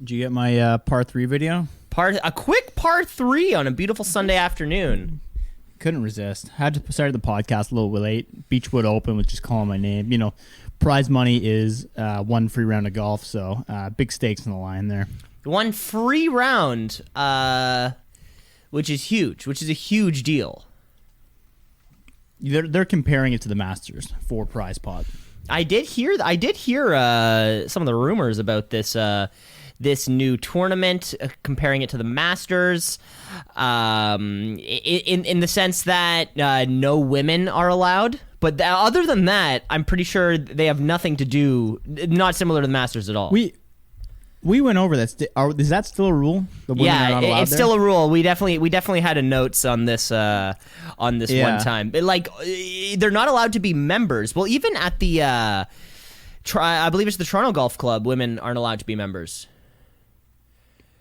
Did you get my par 3 video? A quick par 3 on a beautiful Sunday afternoon. Couldn't resist. Had to start the podcast a little late. Beechwood Open was just calling my name. You know, prize money is one free round of golf, so big stakes in the line there. One free round, which is huge, which is a huge deal. They're comparing it to the Masters for prize pot. I did hear some of the rumors about this this new tournament, comparing it to the Masters, in the sense that no women are allowed. But other than that, I'm pretty sure they have nothing to do, not similar to the Masters at all. We went over that. Is that still a rule? The women are not allowed it's there? Still a rule. We definitely had a notes on this one time. They're not allowed to be members. Well, even at the I believe it's the Toronto Golf Club, women aren't allowed to be members.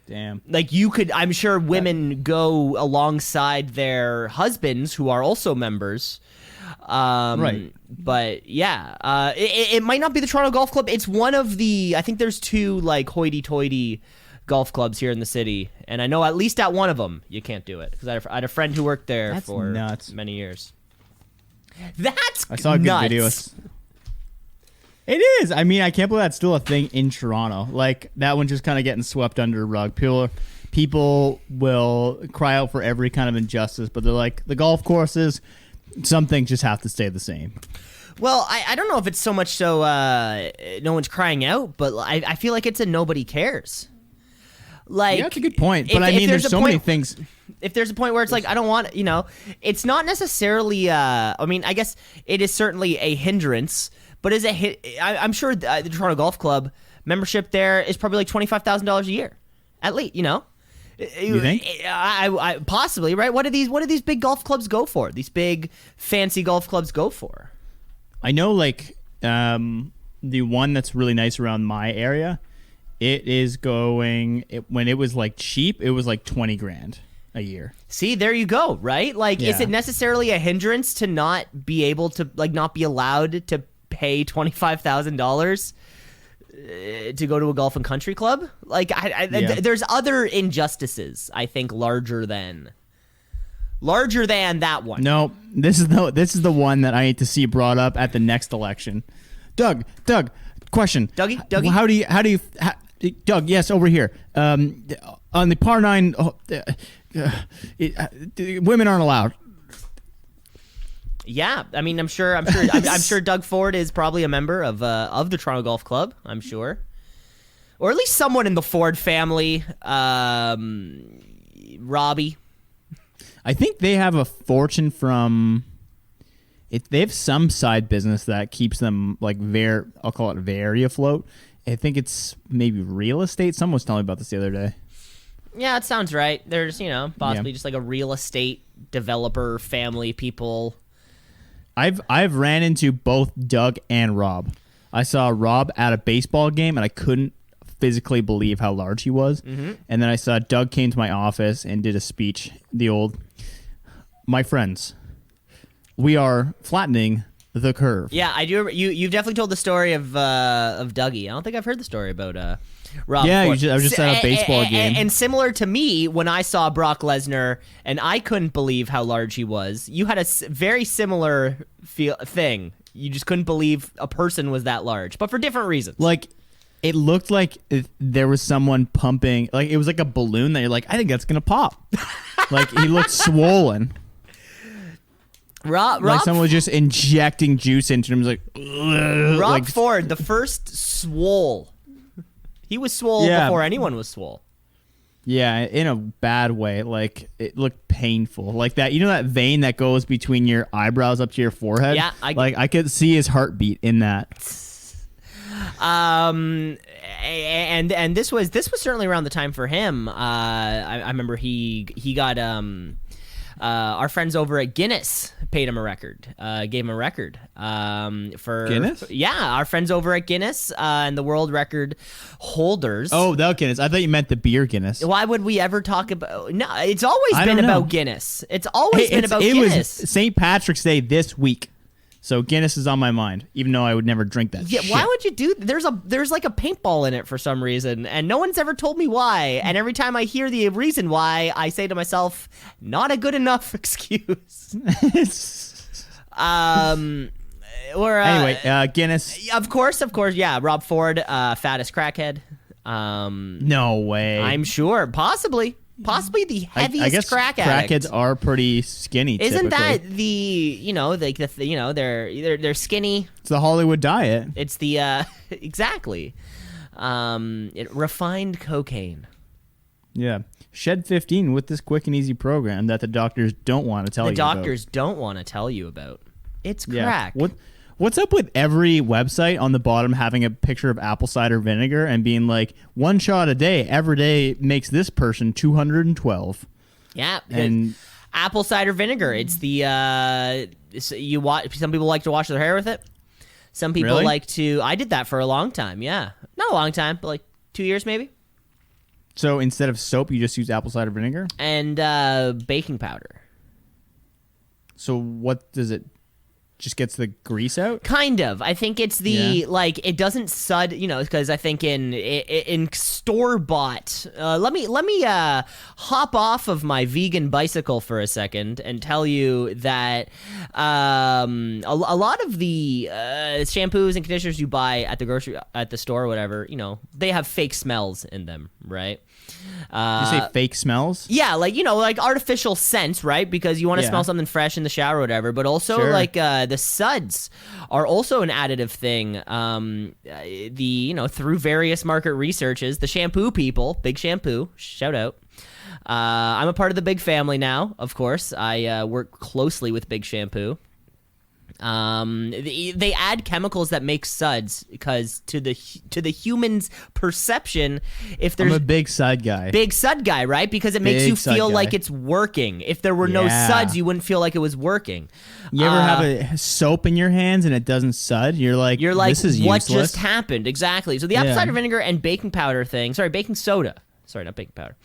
Damn. Like you could, I'm sure women go alongside their husbands who are also members. Right. But yeah, it might not be the Toronto Golf Club. It's one of the, I think there's two like hoity-toity golf clubs here in the city. And I know at least at one of them, you can't do it. Because I had a friend who worked there for many years. I saw a good video. It is. I mean, I can't believe that's still a thing in Toronto. Like, that one just kind of getting swept under the rug. People will cry out for every kind of injustice, but they're like, the golf courses, some things just have to stay the same. Well, I don't know if it's so much so no one's crying out, but I feel like it's a nobody cares. Like, yeah, that's a good point. But I mean, there's so many things. If there's a point where it's like, I don't want, it's not necessarily, I mean, I guess it is certainly a hindrance, but I'm sure the Toronto Golf Club membership there is probably like $25,000 a year, at least, You think? I possibly, right? What do these big golf clubs go for? These big fancy golf clubs go for? I know, like, the one that's really nice around my area, it is going, when it was like cheap, it was like $20,000 a year. See, there you go, right? Like, yeah. Is it necessarily a hindrance to not be able to, like, not be allowed to pay $25,000 to go to a golf and country club? Like, there's other injustices, I think, larger than that one. No, this is the one that I need to see brought up at the next election. Doug, question. Dougie? Doug, yes, over here. On the par 9, women aren't allowed. Yeah, I mean, I'm sure Doug Ford is probably a member of the Toronto Golf Club. I'm sure, or at least someone in the Ford family. Robbie. I think they have a fortune from. They have some side business that keeps them like I'll call it very afloat. I think it's maybe real estate. Someone was telling me about this the other day. Yeah, it sounds right. There's possibly just like a real estate developer family people. I've ran into both Doug and Rob. I saw Rob at a baseball game, and I couldn't physically believe how large he was. Mm-hmm. And then I saw Doug came to my office and did a speech. My friends, we are flattening the curve. Yeah, I do. You've definitely told the story of Dougie. I don't think I've heard the story about Rob. Yeah, I was just at a baseball game. And similar to me, when I saw Brock Lesnar and I couldn't believe how large he was, you had a very similar thing. You just couldn't believe a person was that large, but for different reasons. Like, it looked like there was someone pumping, like it was like a balloon that you're like, I think that's gonna pop. Like, he looked swollen. Like someone was just injecting juice into him. Like, Rob Ford, the first swole. He was swole before anyone was swole. Yeah, in a bad way. Like, it looked painful. Like that, that vein that goes between your eyebrows up to your forehead? Yeah. I could see his heartbeat in that. And this was certainly around the time for him. I remember he got our friends over at Guinness paid him a record, gave him a record for Guinness. Yeah, our friends over at Guinness and the world record holders. Oh, that Guinness. I thought you meant the beer Guinness. Why would we ever talk about? No, it's always been about Guinness. It's always been about Guinness. It was St. Patrick's Day this week. So Guinness is on my mind, even though I would never drink that. Yeah, shit. why would you do? There's like a paintball in it for some reason, and no one's ever told me why. And every time I hear the reason why, I say to myself, not a good enough excuse. Anyway, Guinness. Of course, yeah. Rob Ford, fattest crackhead. No way. I'm sure, possibly the heaviest I guess crack addict. crackheads are pretty skinny. Isn't typically. that they're skinny? It's the Hollywood diet. It's the exactly. Refined cocaine. Yeah. Shed 15 with this quick and easy program that the doctors don't want to tell you about. The doctors don't want to tell you about. It's crack. Yeah. What's up with every website on the bottom having a picture of apple cider vinegar and being like, 1 shot a day every day makes this person 212? Yeah. And apple cider vinegar. It's the some people like to wash their hair with it. Some people Really? like to. I did that for a long time. Yeah, not a long time, but like 2 years maybe. so instead of soap, you just use apple cider vinegar? And baking powder. So what does it just gets the grease out? Kind of. I think it's the like it doesn't sud, because I think in store bought. Let me hop off of my vegan bicycle for a second and tell you that a lot of the shampoos and conditioners you buy at the store or whatever, they have fake smells in them, right? You say fake smells? Yeah, like artificial scents, right? Because you want to smell something fresh in the shower or whatever. But also, the suds are also an additive thing. Through various market researches, the shampoo people, Big Shampoo, shout out. I'm a part of the Big family now, of course. I work closely with Big Shampoo. They add chemicals that make suds because to the human's perception, if there's I'm a big sud guy. Big sud guy, right? Because it makes Big you sud feel guy. like it's working. If there were no suds, you wouldn't feel like it was working. You ever have a soap in your hands and it doesn't sud? You're like, this is what useless. just happened? Exactly. So the apple cider vinegar and baking powder thing. Sorry, baking soda. Sorry, not baking powder.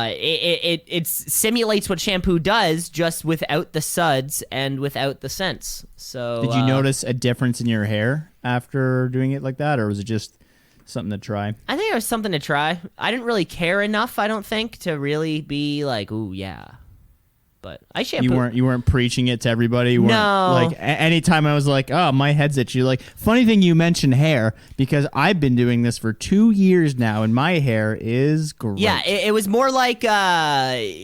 It simulates what shampoo does, just without the suds and without the scents. So Did you notice a difference in your hair after doing it like that, or was it just something to try? I think it was something to try. I didn't really care enough, I don't think, to really be like, ooh, yeah. But I shampoo. You weren't preaching it to everybody. You weren't, No. Like anytime I was like, oh, my head's itchy. Like, funny thing you mentioned hair, because I've been doing this for 2 years now, and my hair is great. Yeah, it was more like I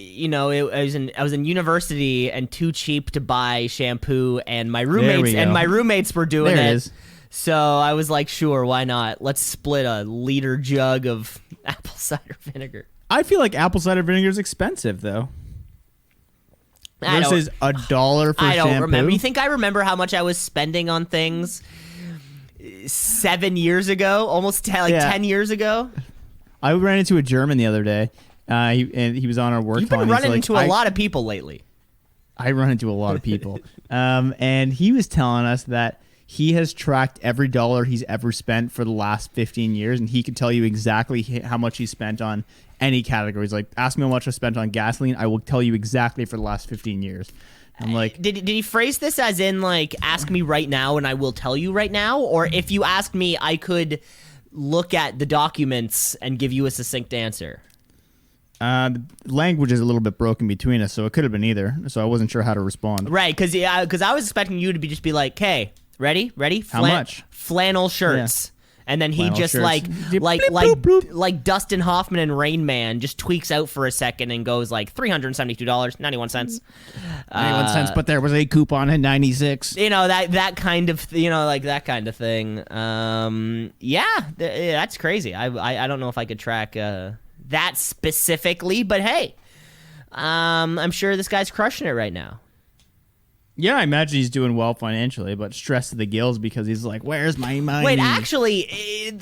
was in university and too cheap to buy shampoo, and my roommates were doing There it it. is. So I was like, sure, why not? Let's split a liter jug of apple cider vinegar. I feel like apple cider vinegar is expensive though. Versus $1 for shampoo. I don't remember. You think I remember how much I was spending on things 7 years ago? Almost 10 years ago? I ran into a German the other day, and he was on our work. You've been running into a lot of people lately. I run into a lot of people. And he was telling us that he has tracked every dollar he's ever spent for the last 15 years, and he could tell you exactly how much he spent on any categories. Like, ask me how much I spent on gasoline, I will tell you exactly for the last 15 years. I'm like, did he phrase this as in like, ask me right now and I will tell you right now? Or if you asked me, I could look at the documents and give you a succinct answer? the language is a little bit broken between us, so it could have been either. So I wasn't sure how to respond. Right, because I was expecting you to just be like, "Okay, ready? How much? Flannel shirts." And then he Flannel just shirts. like Bloop, bloop. like Dustin Hoffman and Rain Man just tweaks out for a second and goes like $372.91. 91 cents, but there was a coupon at 96. that kind of that kind of thing. That's crazy. I don't know if I could track that specifically, but hey, I'm sure this guy's crushing it right now. Yeah, I imagine he's doing well financially, but stressed to the gills because he's like, "Where's my money?" Wait, actually,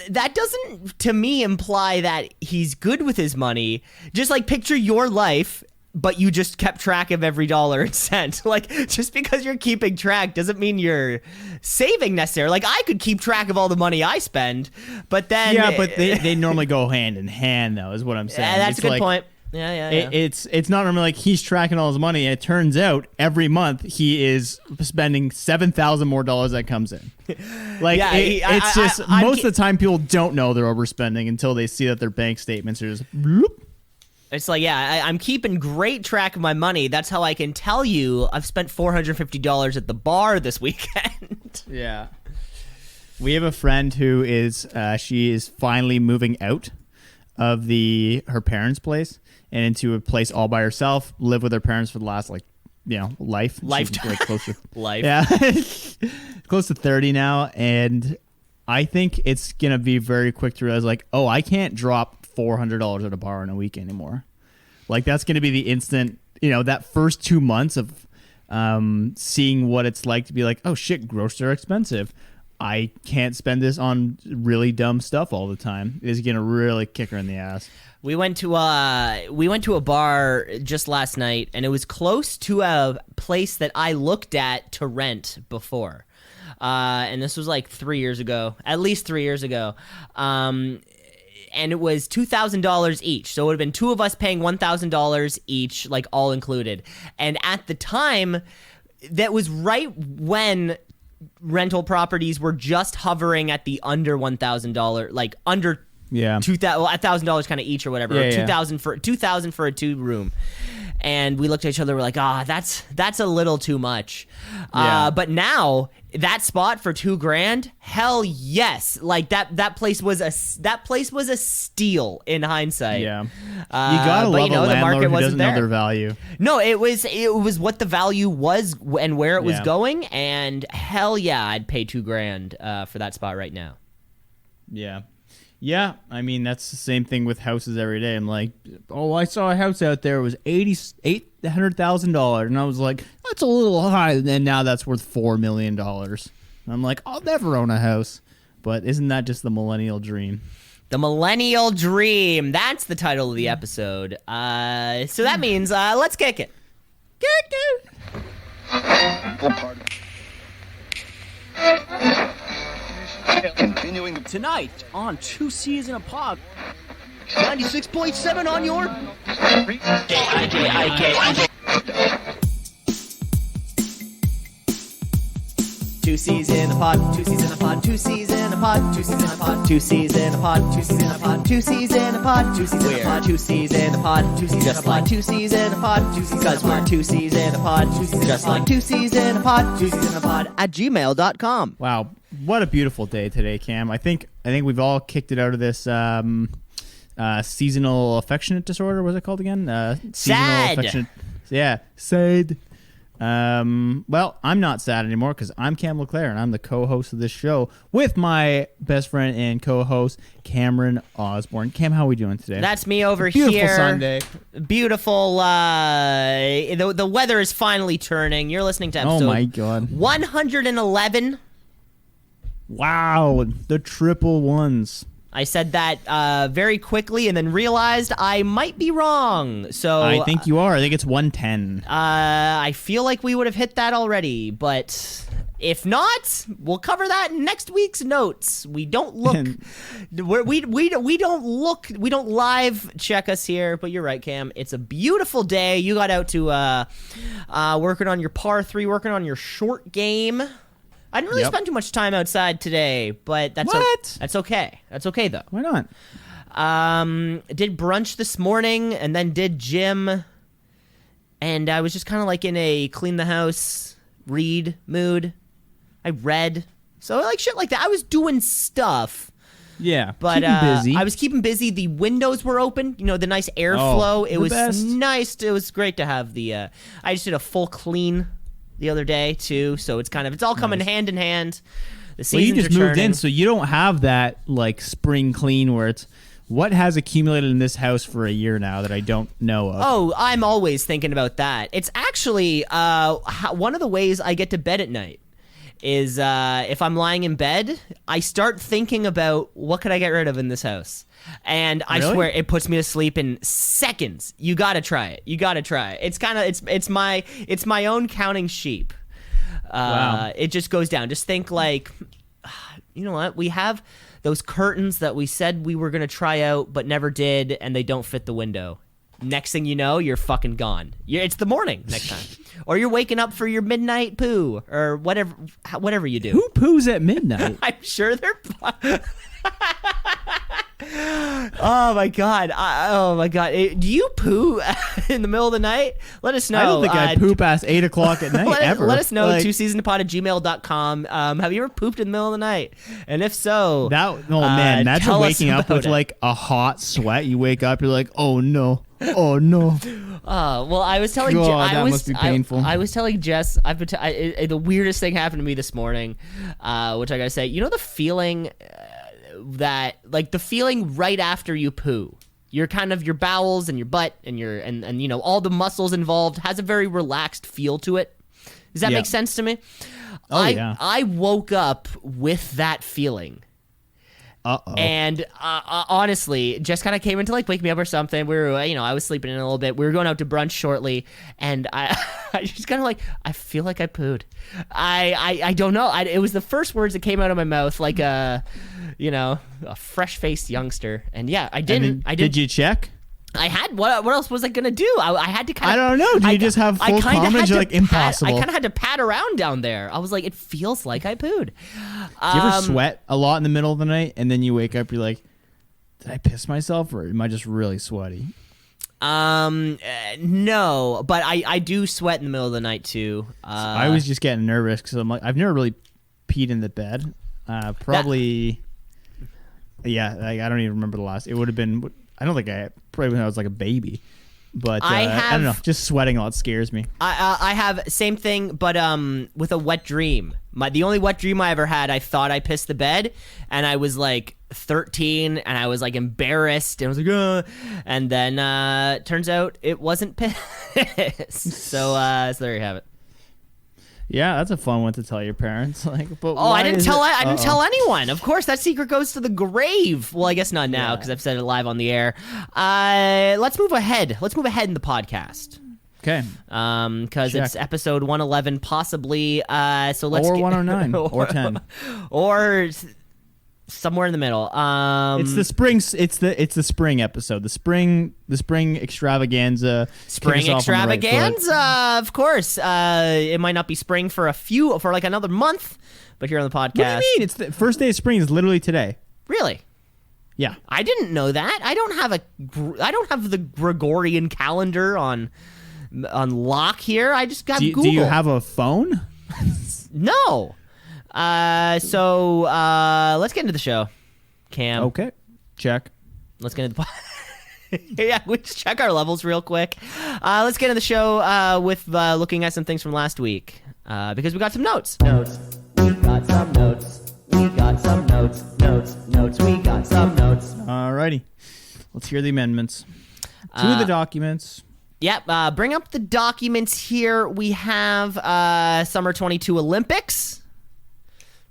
that doesn't, to me, imply that he's good with his money. Just, picture your life, but you just kept track of every dollar and cent. Just because you're keeping track doesn't mean you're saving necessarily. I could keep track of all the money I spend, but then... Yeah, but they normally go hand in hand, though, is what I'm saying. Yeah, that's a good point. Yeah. It's not normally like he's tracking all his money. And it turns out every month he is spending $7,000 more that comes in. Like most of the time people don't know they're overspending until they see that their bank statements are just bloop. It's like, I'm keeping great track of my money. That's how I can tell you I've spent $450 at the bar this weekend. Yeah. We have a friend who is she is finally moving out of her parents' place and into a place all by herself, live with her parents for the last life. Lifetime. Like close to Life. Yeah. Close to 30 now, and I think it's going to be very quick to realize like, "Oh, I can't drop $400 at a bar in a week anymore." Like that's going to be the instant, that first 2 months of seeing what it's like to be like, "Oh shit, groceries are expensive. I can't spend this on really dumb stuff all the time." It is going to really kick her in the ass. We went to a bar just last night, and it was close to a place that I looked at to rent before. And this was like 3 years ago, at least 3 years ago. And it was $2,000 each. So it would have been two of us paying $1,000 each, like all included. And at the time, that was right when rental properties were just hovering at the under $1,000, like under $1,000 kind of each or whatever, or $2,000 for a 2-room. And we looked at each other, we're like, that's a little too much. But now that spot for $2,000, hell yes. Like that place was a steal in hindsight. Yeah. You gotta love a landlord who doesn't know their value. No, it was what the value was and where it was going, and hell yeah, I'd pay $2,000 for that spot right now. Yeah. Yeah, I mean, that's the same thing with houses every day. I'm like, oh, I saw a house out there. It was $800,000. And I was like, that's a little high. And now that's worth $4 million. And I'm like, I'll never own a house. But isn't that just the millennial dream? The millennial dream. That's the title of the episode. So that means let's kick it. Kick it. Continuing tonight on Two Cees in a Pod. 96.7 on your Two Cees in a pod, 2 Cees in a pod, 2 Cees in a pod, 2 Cees in a pod, 2 Cees in a pod, 2 Cees in a pod, 2 Cees in a pod, 2 Cees in a pod, 2 Cees in a pod, 2 Cees just like 2 Cees in a pod, 2 Cees because we're 2 Cees in a pod, just like 2 Cees in a pod, 2 Cees in a pod at gmail.com. Wow, what a beautiful day today, Cam. I think we've all kicked it out of this seasonal affectionate disorder. What's it called again? Sad. Yeah, sad. Well, I'm not sad anymore because I'm Cam LeClaire and I'm the co-host of this show with my best friend and co-host Cameron Osborne. Cam, how are we doing today? That's me over Beautiful here. Sunday. Beautiful. The weather is finally turning. You're listening to episode 111. Wow, the triple ones. I said that very quickly and then realized I might be wrong. So I think you are. I think it's 110. I feel like we would have hit that already, but if not, we'll cover that in next week's notes. We don't look. we don't look. We don't live check us here. But you're right, Cam. It's a beautiful day. You got out to working on your par 3, working on your short game. I didn't really spend too much time outside today, but that's that's okay. That's okay though. Why not? Did brunch this morning and then did gym, and I was just kind of like in a clean the house, read mood. I read, so like shit like that. I was doing stuff. Yeah, but keeping busy. I was keeping busy. The windows were open. You know, the nice airflow. It was best. Nice. It was great to have the. I just did a full clean the other day too, so it's all coming hand in hand. The seasons you just are moved turning. in, so you don't have that like spring clean where it's what has accumulated in this house for a year now that I don't know of. Oh, I'm always thinking about that. It's actually one of the ways I get to bed at night is if I'm lying in bed, I start thinking about what could I get rid of in this house. And I swear it puts me to sleep in seconds. You got to try it. It's kind of it's my own counting sheep. Wow. It just goes down. Just think like, you know what? We have those curtains that we said we were going to try out but never did, and they don't fit the window. Next thing you know, you're fucking gone. It's the morning next time. Or you're waking up for your midnight poo or whatever you do. Who poos at midnight? I'm sure they're... Oh my god! Do you poo in the middle of the night? Let us know. I don't think I poop past 8 o'clock at night ever. Let us know. twoceesinapod@gmail.com. Have you ever pooped in the middle of the night? And if so, man, imagine waking up with like a hot sweat. You wake up, you're like, oh no. Well, I was telling that must be painful. I was telling Jess, the weirdest thing happened to me this morning, which I gotta say, you know the feeling the feeling right after you poo. Your bowels and your butt and and you know all the muscles involved has a very relaxed feel to it. Does that make sense to me? I woke up with that feeling. And honestly, Jess kind of came in to like wake me up or something. We were, I was sleeping in a little bit. We were going out to brunch shortly, and I just kind of like, I feel like I pooed. I don't know. It was the first words that came out of my mouth, like a fresh-faced youngster. And yeah, I didn't. Did you check? I had what else was I gonna do? I had to kind of. I don't know. Do you just have full commons? You're like impossible. I kind of had to pat around down there. I was like, it feels like I pooed. Do you ever sweat a lot in the middle of the night, and then you wake up, you're like, did I piss myself, or am I just really sweaty? No, but I do sweat in the middle of the night too. I was just getting nervous because I'm like, I've never really peed in the bed. Probably. Yeah, I don't even remember the last. It would have been. I don't think probably when I was like a baby, but I don't know. Just sweating a lot scares me. I have same thing, but with a wet dream. The only wet dream I ever had, I thought I pissed the bed, and I was like 13, and I was like embarrassed, and I was like, ugh. And then turns out it wasn't piss. So there you have it. Yeah, that's a fun one to tell your parents. But I didn't tell anyone. Of course, that secret goes to the grave. Well, I guess not now because I've said it live on the air. Let's move ahead. Let's move ahead in the podcast. Okay. Because it's episode 111, possibly. So let's or 109 or 10 or somewhere in the middle. It's the spring. It's the spring episode. The spring extravaganza. Spring extravaganza, right, of course. It might not be spring for like another month, but here on the podcast. What do you mean? It's the first day of spring is literally today. Really? Yeah. I didn't know that. I don't have the Gregorian calendar on lock here. I just got Google. Do you have a phone? No. So let's get into the show, Cam. Okay, check. Let's get into the yeah, we just check our levels real quick. Let's get into the show with looking at some things from last week because we got some notes. We got some notes. We got some notes. We got some notes. Alrighty, let's hear the amendments to the documents. Yep. Bring up the documents here. We have Summer 22 Olympics.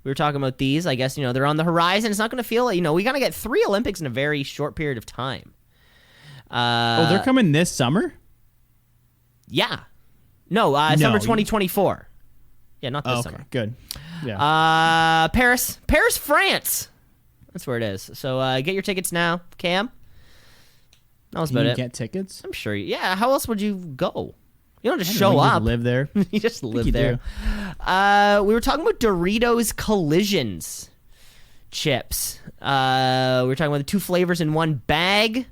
We were talking about these. I guess, they're on the horizon. It's not going to feel, we got to get 3 Olympics in a very short period of time. They're coming this summer? Yeah. No, summer 2024. Yeah, not this summer. Good. Yeah. Paris, France. That's where it is. So get your tickets now, Cam. That was about it. Get tickets? I'm sure. Yeah. How else would you go? You don't just show up. You live there. You just live there. We were talking about Doritos Collisions chips. We were talking about the 2 flavors in one bag.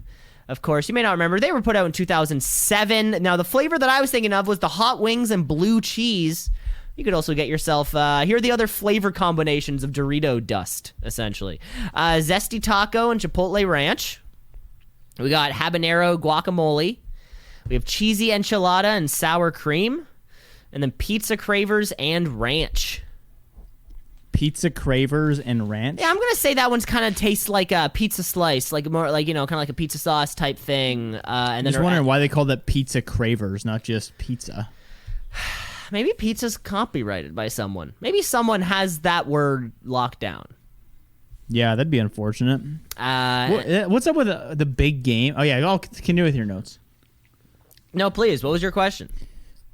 Of course, you may not remember. They were put out in 2007. Now, the flavor that I was thinking of was the hot wings and blue cheese. You could also get yourself, here are the other flavor combinations of Dorito dust, essentially. Zesty taco and chipotle ranch. We got habanero guacamole. We have cheesy enchilada and sour cream. And then pizza cravers and ranch. Pizza cravers and ranch? Yeah, I'm going to say that one's kind of tastes like a pizza slice, like more like, kind of like a pizza sauce type thing. And just wondering why they call that pizza cravers, not just pizza. Maybe pizza's copyrighted by someone. Maybe someone has that word locked down. Yeah, that'd be unfortunate. What's up with the big game? Oh, yeah, I'll continue with your notes. No, please. What was your question?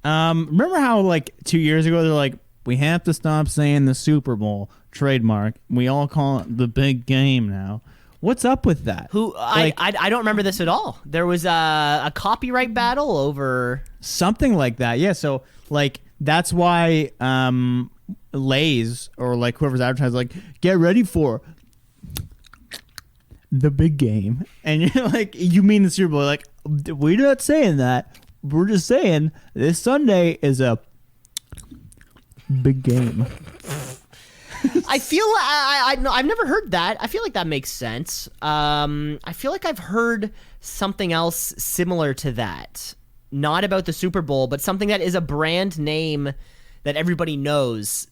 Remember how, 2 years ago, they're like, we have to stop saying the Super Bowl trademark. We all call it the big game now. What's up with that? I don't remember this at all. There was a copyright battle over something like that. Yeah. So like that's why Lay's or like whoever's advertising like get ready for the big game, and you're like, you mean the Super Bowl? Like, we're not saying that. We're just saying this Sunday is a big game. I feel I've never heard that. I feel like that makes sense. I feel like I've heard something else similar to that. Not about the Super Bowl, but something that is a brand name that everybody knows.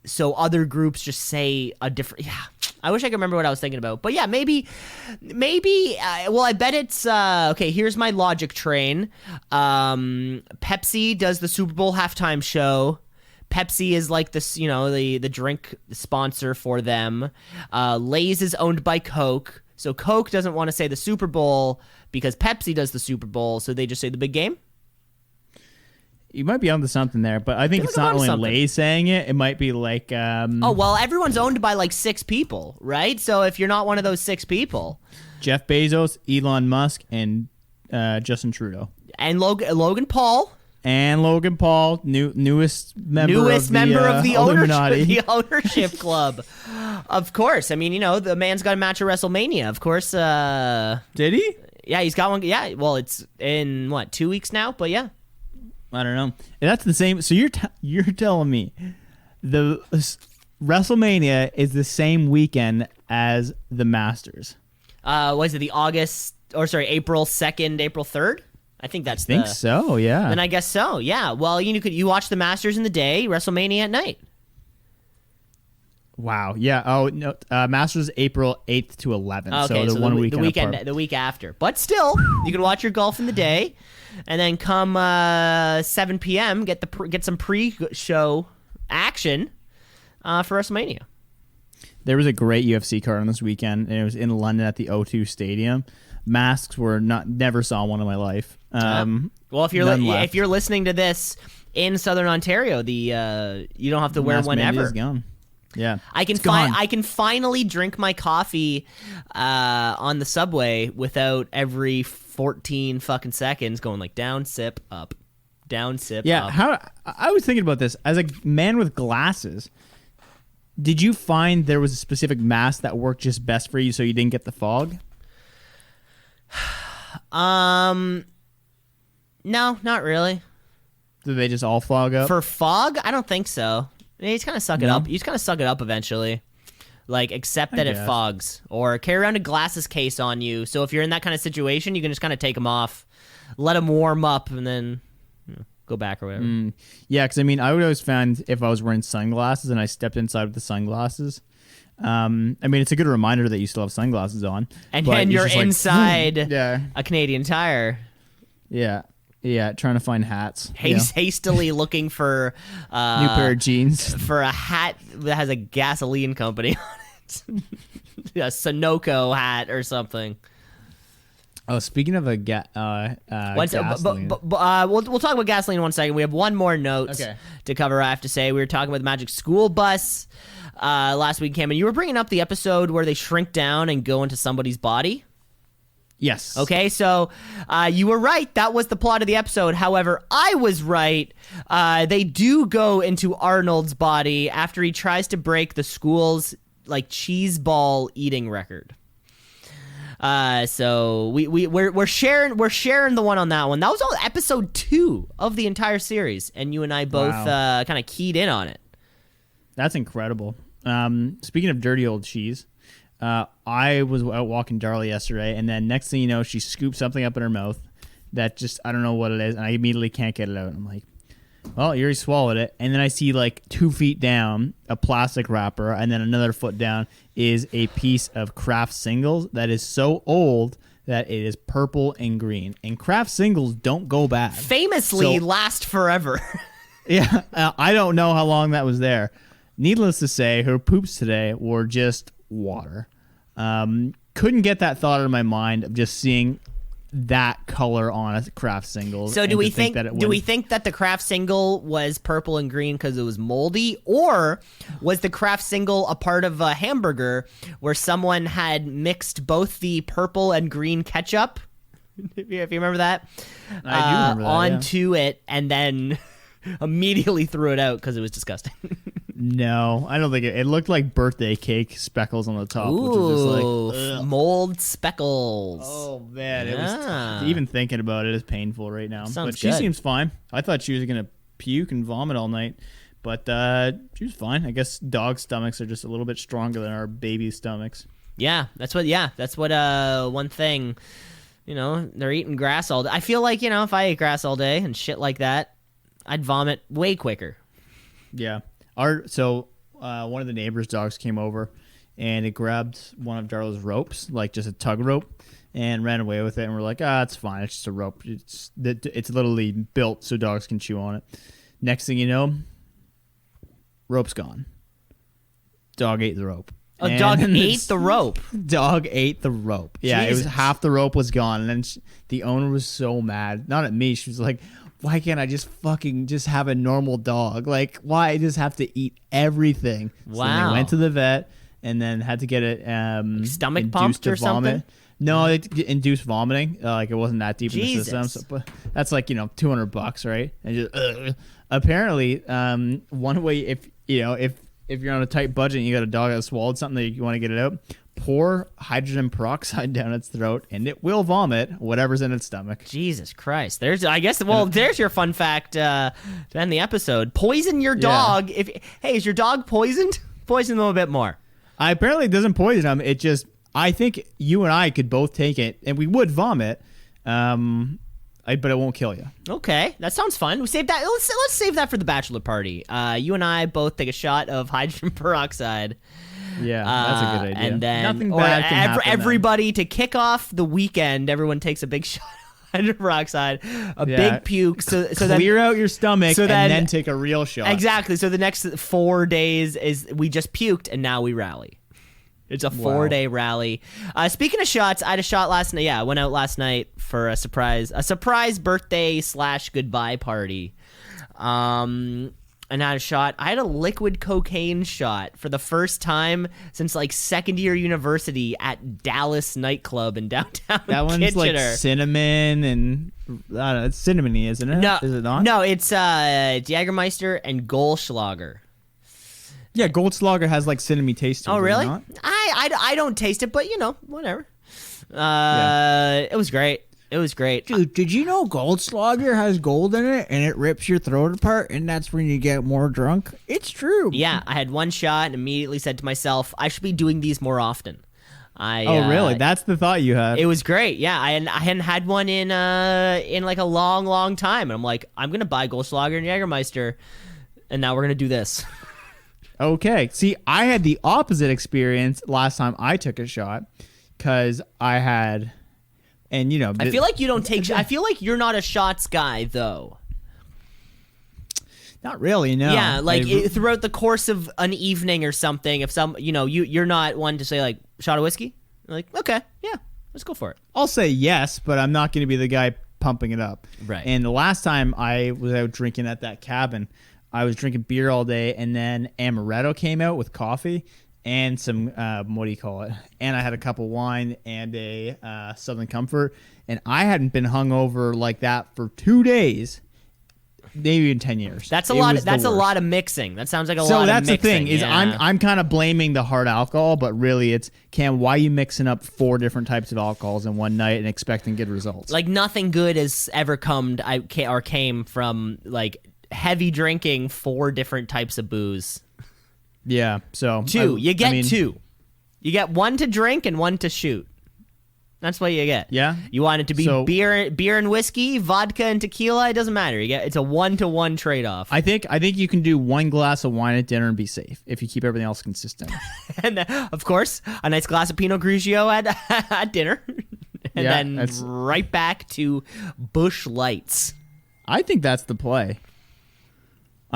So other groups just say a different. Yeah, I wish I could remember what I was thinking about. But yeah, maybe. Well, I bet it's okay. Here's my logic train. Pepsi does the Super Bowl halftime show. Pepsi is like this, the drink sponsor for them. Lay's is owned by Coke, so Coke doesn't want to say the Super Bowl because Pepsi does the Super Bowl, so they just say the big game. You might be onto something there, but I think it's not only Lay's saying it. It might be like... oh, well, everyone's owned by like 6 people, right? So if you're not one of those 6 people... Jeff Bezos, Elon Musk, and Justin Trudeau. And Logan Paul. And Logan Paul, newest member of the Illuminati. The ownership club. Of course. I mean, the man's got a match at WrestleMania. Of course. Did he? Yeah, he's got one. Yeah, well, it's in, 2 weeks now? But yeah. I don't know. And that's the same. So you're telling me the WrestleMania is the same weekend as the Masters? Was it the April 2nd, April 3rd? I think that's. I think so. Yeah. Then I guess so. Yeah. Well, you watch the Masters in the day, WrestleMania at night. Wow. Yeah. Oh no. Masters April 8th to 11th. Okay, so the weekend, apart. the week after. But still, you can watch your golf in the day, and then come 7 p.m. get some pre-show action for WrestleMania. There was a great UFC card on this weekend, and it was in London at the O2 Stadium. Masks were never saw one in my life. Well, if you're listening to this in Southern Ontario, you don't have to wear one ever. Gone. Yeah, I can finally drink my coffee on the subway without every 14 fucking seconds going like down, sip, up, down, sip. Yeah, up. I was thinking about this as a man with glasses. Did you find there was a specific mask that worked just best for you, so you didn't get the fog? No, not really. Do they just all fog up? For fog, I don't think so. You just kind of suck it up. You just kind of suck it up eventually. Like, accept that it fogs. Or carry around a glasses case on you. So if you're in that kind of situation, you can just kind of take them off, let them warm up, and then go back or whatever. Yeah, because I would always find if I was wearing sunglasses and I stepped inside with the sunglasses, it's a good reminder that you still have sunglasses on. And then you're inside a Canadian Tire. Yeah. Yeah, trying to find hats. Hastily looking for new pair of jeans. For a hat that has a gasoline company on it. A Sunoco hat or something. Oh, speaking of gasoline. We'll talk about gasoline in 1 second. We have one more note to cover, I have to say. We were talking about the Magic School Bus last week, Cam, and you were bringing up the episode where they shrink down and go into somebody's body. Yes. Okay, so you were right. That was the plot of the episode. However, I was right. They do go into Arnold's body after he tries to break the school's cheese ball eating record. So we're sharing the one on that one. That was all episode 2 of the entire series, and you and I both kind of keyed in on it. That's incredible. Speaking of dirty old cheese. I was out walking Darla yesterday, and then next thing you know, she scoops something up in her mouth that just, I don't know what it is, and I immediately can't get it out. I'm like, well, you already swallowed it. And then I see 2 feet down a plastic wrapper, and then another foot down is a piece of Kraft Singles that is so old that it is purple and green. And Kraft Singles don't go bad. Famously last forever. Yeah, I don't know how long that was there. Needless to say, her poops today were just water. Couldn't get that thought out of my mind of just seeing that color on a craft single. So and do we to think that it do we wouldn't- think that the craft single was purple and green because it was moldy, or was the craft single a part of a hamburger where someone had mixed both the purple and green ketchup, if you remember that, I do remember that, onto it and then immediately threw it out because it was disgusting? No, I don't think it looked like birthday cake speckles on the top, which was just like ugh. mold speckles. Oh man, it Yeah. was even thinking about it is painful right now. Sounds but she good. seems fine. I thought she was gonna puke and vomit all night, but she was fine. I guess dog stomachs are just a little bit stronger than our baby stomachs. That's what one thing, they're eating grass all day. I feel like, if I ate grass all day and shit like that, I'd vomit way quicker. Yeah. One of the neighbors' dogs came over, and it grabbed one of Darla's ropes, like just a tug rope, and ran away with it. And we're like, it's fine. It's just a rope. It's literally built so dogs can chew on it. Next thing you know, rope's gone. Dog ate the rope. A dog ate the rope. Dog ate the rope. Yeah, it was Jesus. half the rope was gone, and then the owner was so mad. Not at me. She was like, why can't I just fucking just have a normal dog? Like, why I just have to eat everything? So then Wow. they went to the vet and then had to get it stomach induced pumped to or vomit. something? No, it induced vomiting. Like it wasn't that deep in the system. Jesus. But that's like $200, right? And just apparently, one way if you're on a tight budget and you got a dog that swallowed something that you want to get it out, pour hydrogen peroxide down its throat and it will vomit whatever's in its stomach. Jesus Christ. There's your fun fact to end the episode. Poison your dog. Is your dog poisoned? Poison them a bit more. Apparently it doesn't poison them. It just, I think you and I could both take it and we would vomit, but it won't kill you. Okay, that sounds fun. We save that. Let's save that for the bachelor party. You and I both take a shot of hydrogen peroxide. Yeah, that's a good idea. And then nothing bad can happen then. everybody to kick off the weekend, everyone takes a big shot of hydrogen peroxide, big puke. So then clear out your stomach so and then take a real shot. exactly. So the next 4 days is we just puked and now we rally. It's a 4-day rally. Speaking of shots, I had a shot last night. Yeah, I went out last night for a surprise birthday / goodbye party. And I had a shot. I had a liquid cocaine shot for the first time since like second year university at Dallas nightclub in downtown That one's Kitchener. like cinnamon and I don't know, it's cinnamony, isn't it? No, Is it not? No, it's Jägermeister and Goldschlager. Yeah, Goldschlager has like cinnamon taste to it. Oh, really? Does it not? I don't taste it, but whatever. It was great. It was great. Dude, did you know Goldschlager has gold in it and it rips your throat apart and that's when you get more drunk? It's true. Yeah, I had one shot and immediately said to myself, I should be doing these more often. Really? That's the thought you had. It was great. Yeah, I hadn't had one in like a long, long time. And I'm like, I'm going to buy Goldschlager and Jägermeister, and now we're going to do this. Okay. See, I had the opposite experience last time I took a shot because I had, and I feel like you don't take. I feel like you're not a shots guy, though. not really. No. Yeah, like throughout the course of an evening or something, if you're not one to say like shot of whiskey. You're like, okay, yeah, let's go for it. I'll say yes, but I'm not going to be the guy pumping it up. Right. And the last time I was out drinking at that cabin, I was drinking beer all day, and then amaretto came out with coffee and some and I had a cup of wine and a Southern Comfort, and I hadn't been hungover like that for 2 days, maybe in 10 years. That's a It lot. was the That's a worst. lot of mixing. That sounds like a lot. So of that's the mixing. thing is yeah. I'm kind of blaming the hard alcohol, but really it's why are you mixing up 4 different types of alcohols in one night and expecting good results? Like nothing good has ever came from like heavy drinking 4 different types of booze. Yeah, so 2. You get I mean, 2. You get 1 to drink and 1 to shoot. That's what you get. Yeah. You want it to be So- beer and whiskey, vodka and tequila. It doesn't matter. It's a 1-to-1 trade off. I think you can do 1 glass of wine at dinner and be safe if you keep everything else consistent. And of course, a nice glass of Pinot Grigio at dinner, and Yeah, then that's- right back to Busch Lights. I think that's the play.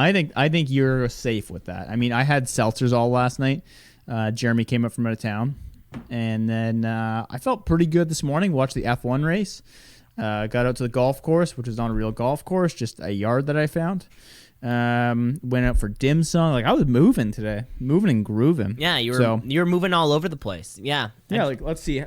I think you're safe with that. I mean, I had seltzers all last night. Jeremy came up from out of town, And then I felt pretty good this morning. Watched the F1 race. Got out to the golf course, which is not a real golf course, just a yard that I found. Went out for dim sum. Like I was moving today, moving and grooving. Yeah, you were moving all over the place. Yeah. Yeah, like let's see.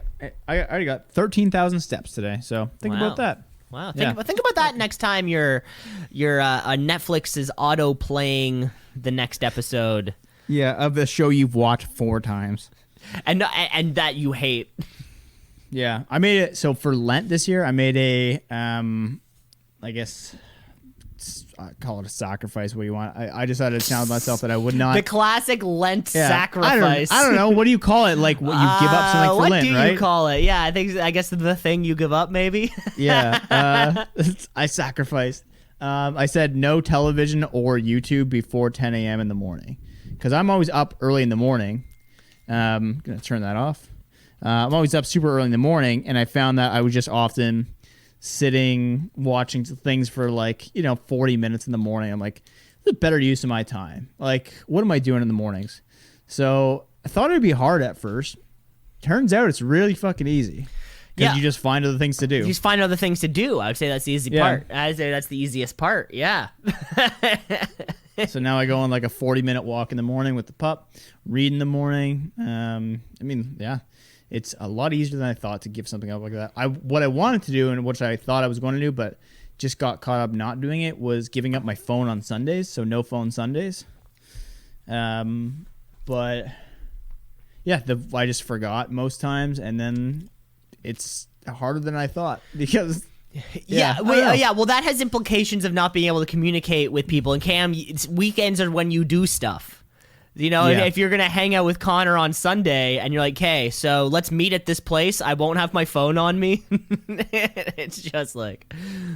I already got 13,000 steps today. So think about that. Wow. Think about that next time your Netflix is auto playing the next episode. Yeah, of the show you've watched 4 times. And that you hate. Yeah, I made it. So for Lent this year, I made a, I guess, I call it a sacrifice. What do you want? I decided to challenge myself that I would not. The classic Lent sacrifice. I don't know. What do you call it? Like what you give up something for Lent, right? What do you call it? Yeah, I guess the thing you give up, maybe. Yeah, I sacrificed. I said no television or YouTube before 10 a.m. in the morning because I'm always up early in the morning. I'm gonna turn that off. I'm always up super early in the morning, and I found that I was just often sitting watching things for 40 minutes in the morning. I'm like, this is a better use of my time. Like, what am I doing in the mornings? So I thought it'd be hard at first. Turns out it's really fucking easy. Because you just find other things to do. You just find other things to do. I would say that's the easy part. I'd say that's the easiest part. Yeah. So now I go on like a 40-minute walk in the morning with the pup, read in the morning. It's a lot easier than I thought to give something up like that. What I wanted to do and what I thought I was going to do, but just got caught up not doing it, was giving up my phone on Sundays. So no phone Sundays. But yeah, I just forgot most times, and then it's harder than I thought because. Well, that has implications of not being able to communicate with people. And Cam, weekends are when you do stuff. If you're gonna hang out with Connor on Sunday and you're like, "Hey, so let's meet at this place. I won't have my phone on me." It's just like,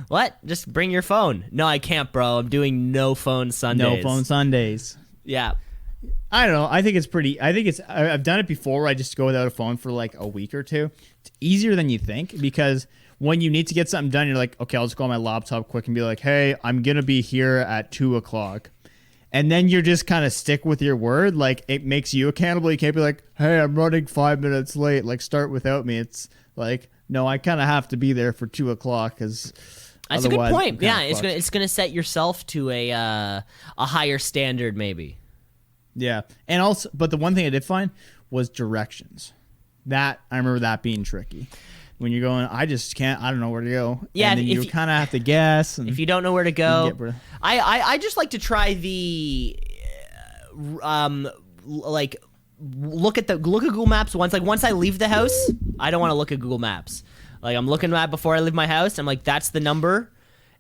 what? Just bring your phone. No, I can't, bro. I'm doing no phone Sundays. No phone Sundays. Yeah. I don't know. I've done it before where I just go without a phone for like a week or two. It's easier than you think because when you need to get something done, you're like, okay, I'll just go on my laptop quick and be like, hey, I'm going to be here at 2:00. And then you're just kind of stick with your word. Like, it makes you accountable. You can't be like, hey, I'm running 5 minutes late. Like, start without me. It's like, no, I kind of have to be there for 2:00 because that's a good point. Yeah, it's gonna set yourself to a higher standard, maybe. Yeah, and also, but the one thing I did find was directions. That I remember that being tricky. When you're going, I don't know where to go. Yeah, and then you kind of have to guess. And if you don't know where to go, I just like to try the look at Google Maps once. Like once I leave the house, I don't want to look at Google Maps. Like I'm looking at before I leave my house. I'm like, that's the number.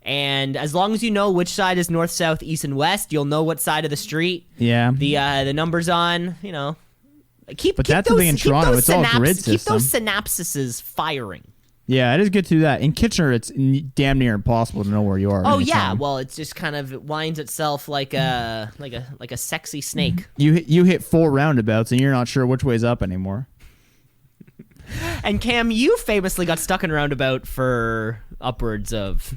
And as long as you know which side is north, south, east, and west, you'll know what side of the street. Yeah. The number's on. Keep that's the thing in Toronto. It's all grid system. Keep those synapses firing. Yeah, it is good to do that. In Kitchener, it's damn near impossible to know where you are. Oh yeah, well, it's just kind of winds itself like a sexy snake. You hit 4 roundabouts and you're not sure which way's up anymore. And Cam, you famously got stuck in a roundabout for upwards of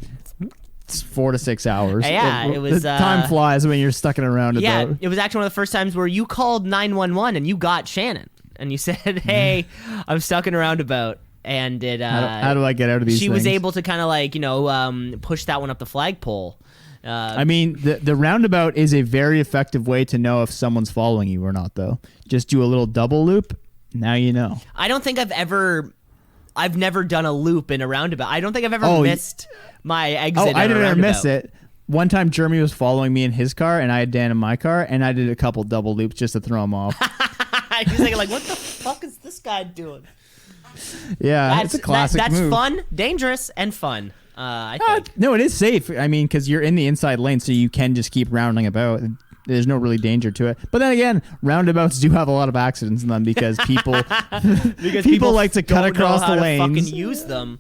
4 to 6 hours. Yeah, it was. Time flies when you're stuck in a roundabout. Yeah, it was actually one of the first times where you called 911 and you got Shannon and you said, "Hey, I'm stuck in a roundabout." And it. How do I get out of these? She things? was able to kind of push that one up the flagpole. I mean, the roundabout is a very effective way to know if someone's following you or not, though. Just do a little double loop. Now you know. I don't think I've never done a loop in a roundabout. I don't think I've ever missed my exit. I didn't ever miss it. One time, Jeremy was following me in his car, and I had Dan in my car, and I did a couple double loops just to throw him off. He's thinking, like, what the fuck is this guy doing? Yeah, it's a classic That's move. Fun, dangerous, and fun. I think. No, it is safe. I mean, because you're in the inside lane, so you can just keep rounding about. There's no really danger to it. But then again, roundabouts do have a lot of accidents in them because people like to cut across the lanes. Fucking use them.